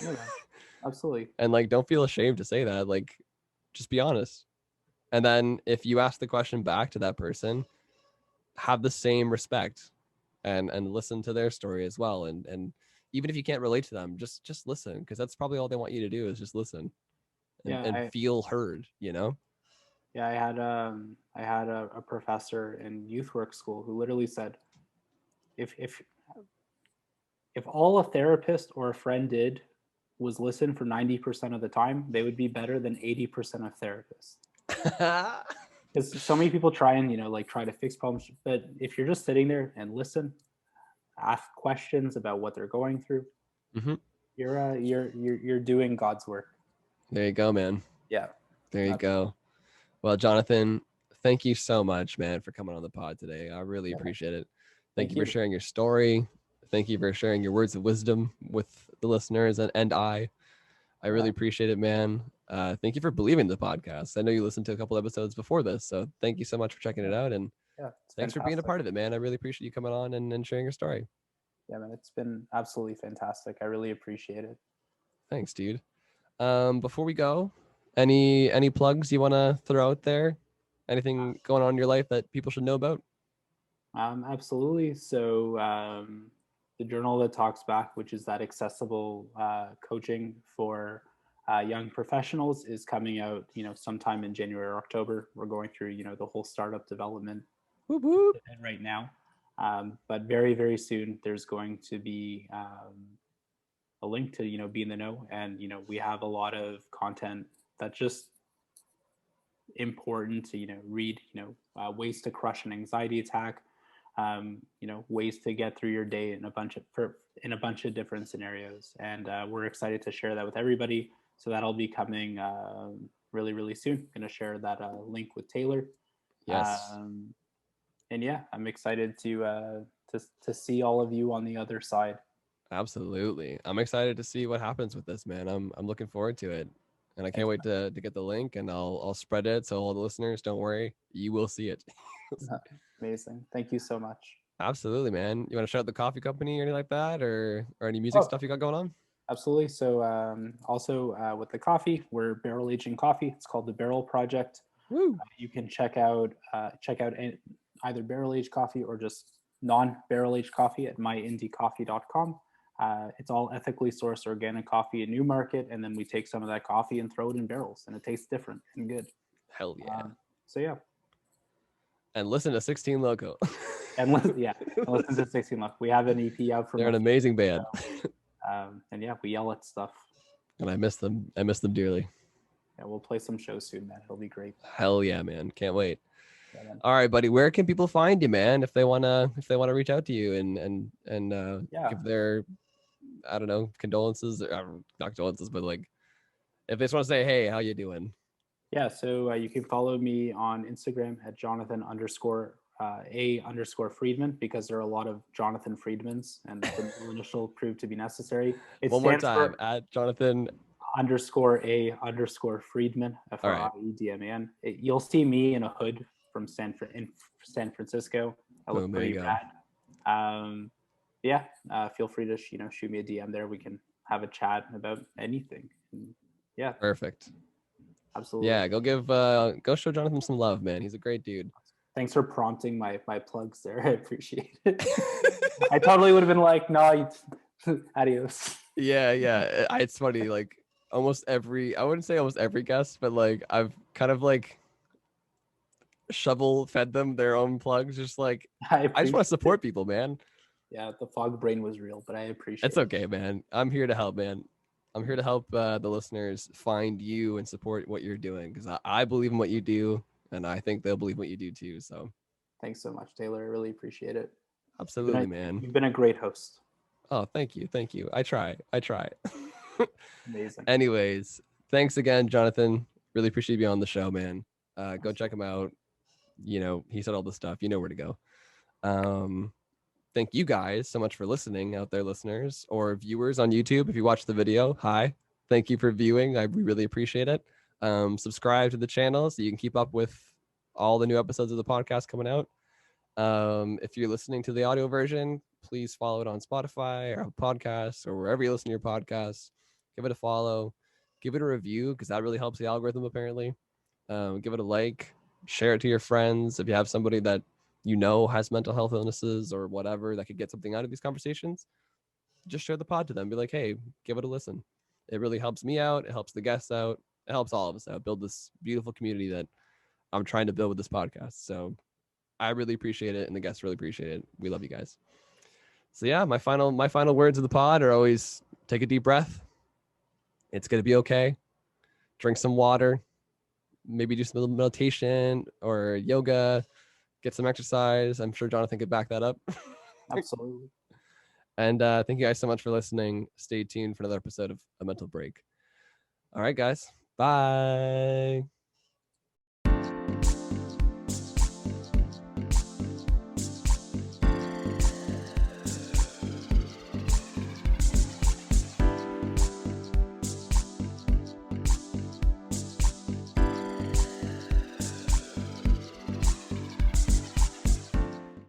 Yeah, man. Absolutely. And like, don't feel ashamed to say that. Like, just be honest. And then if you ask the question back to that person, have the same respect and listen to their story as well. And even if you can't relate to them, just listen, because that's probably all they want you to do is just listen Yeah, and feel heard, you know? I had a professor in youth work school who literally said, if if all a therapist or a friend did was listen for 90% of the time, they would be better than 80% of therapists. Because so many people try and like try to fix problems, but if you're just sitting there and listen, ask questions about what they're going through, Hmm. you're doing God's work. There you go, man. Yeah. There you Absolutely. go. Well, Jonathan, thank you so much, man, for coming on the pod today. I really Yeah. appreciate it. Thank Thank you for you. sharing your story. Thank you for sharing your words of wisdom with the listeners and I really Yeah. appreciate it, man. Thank you for believing the podcast. I know you listened to a couple episodes before this, so thank you so much for checking Yeah. it out. And Yeah. It's thanks for being a fantastic. part of it, man. I really appreciate you coming on and sharing your story. Yeah, man. It's been absolutely fantastic. I really appreciate it. Thanks, dude. Before we go, any plugs you want to throw out there? Anything going on in your life that people should know about? Absolutely. So the journal that talks back, which is that accessible coaching for young professionals, is coming out. Sometime in January or October. We're going through the whole startup development Whoop whoop. right now, but very very soon there's going to be a link to be in the know, and we have a lot of content that's just important to read. Ways to crush an anxiety attack, ways to get through your day in a bunch of different scenarios. And we're excited to share that with everybody. So that'll be coming really, really soon. Going to share that link with Taylor. Yes. And yeah, I'm excited to see all of you on the other side. Absolutely. I'm excited to see what happens with this, man. I'm looking forward to it. And I can't wait to get the link, and I'll spread it so all the listeners, don't worry, you will see it. Amazing. Thank you so much. Absolutely, man. You want to shout out the coffee company or anything like that, or any music stuff you got going on? Absolutely. So also with the coffee, we're barrel aging coffee. It's called the Barrel Project. Woo! You can check out either barrel aged coffee or just non-barrel aged coffee at myindiecoffee.com. It's all ethically sourced organic coffee in Newmarket, and then we take some of that coffee and throw it in barrels, and it tastes different and good. Hell yeah. So yeah. And listen to 16 Loco. And listen to 16 Loco. We have an EP out from. They're an amazing band. And yeah, we yell at stuff. And I miss them. I miss them dearly. Yeah, we'll play some shows soon, man. It'll be great. Hell yeah, man. Can't wait. Yeah, man. All right, buddy. Where can people find you, man? If they wanna reach out to you and give their, I don't know, condolences, or not condolences, but like if they just want to say, hey, how you doing? Yeah, so you can follow me on Instagram at Jonathan_A_Friedman, because there are a lot of Jonathan Friedmans, and the initial proved to be necessary. It One more time, at Jonathan _A_Friedman, Friedman. You'll see me in a hood from San Francisco. I look pretty bad. Feel free to shoot me a DM there. We can have a chat about anything. Yeah, perfect. Absolutely. Yeah, go show Jonathan some love, man. He's a great dude. Thanks for prompting my plugs there. I appreciate it. I totally would have been like, no, adios. Yeah. It's funny, like I wouldn't say almost every guest, but like I've kind of like shovel fed them their own plugs, just like I just want to support people, man. Yeah, the fog brain was real, but I appreciate it. It's okay, man. I'm here to help, man. I'm here to help the listeners find you and support what you're doing, because I believe in what you do, and I think they'll believe what you do too. So thanks so much, Taylor. I really appreciate it. Absolutely, man. You've been a great host. Oh, thank you. I try. Amazing. Anyways, thanks again, Jonathan. Really appreciate you being on the show, man. Go check him out. He said all the stuff. You know where to go. Thank you guys so much for listening out there, listeners or viewers on YouTube. If you watch the video, hi. Thank you for viewing. We really appreciate it. Subscribe to the channel so you can keep up with all the new episodes of the podcast coming out. If you're listening to the audio version, please follow it on Spotify or podcasts or wherever you listen to your podcasts. Give it a follow. Give it a review, because that really helps the algorithm, apparently. Give it a like. Share it to your friends. If you have somebody that has mental health illnesses or whatever that could get something out of these conversations, just share the pod to them. Be like, hey, give it a listen. It really helps me out. It helps the guests out. It helps all of us out. Build this beautiful community that I'm trying to build with this podcast. So I really appreciate it, and the guests really appreciate it. We love you guys. So yeah, my final words of the pod are always take a deep breath. It's gonna be okay. Drink some water. Maybe do some meditation or yoga. Get some exercise. I'm sure Jonathan could back that up. Absolutely. And thank you guys so much for listening. Stay tuned for another episode of A Mental Break. All right, guys. Bye.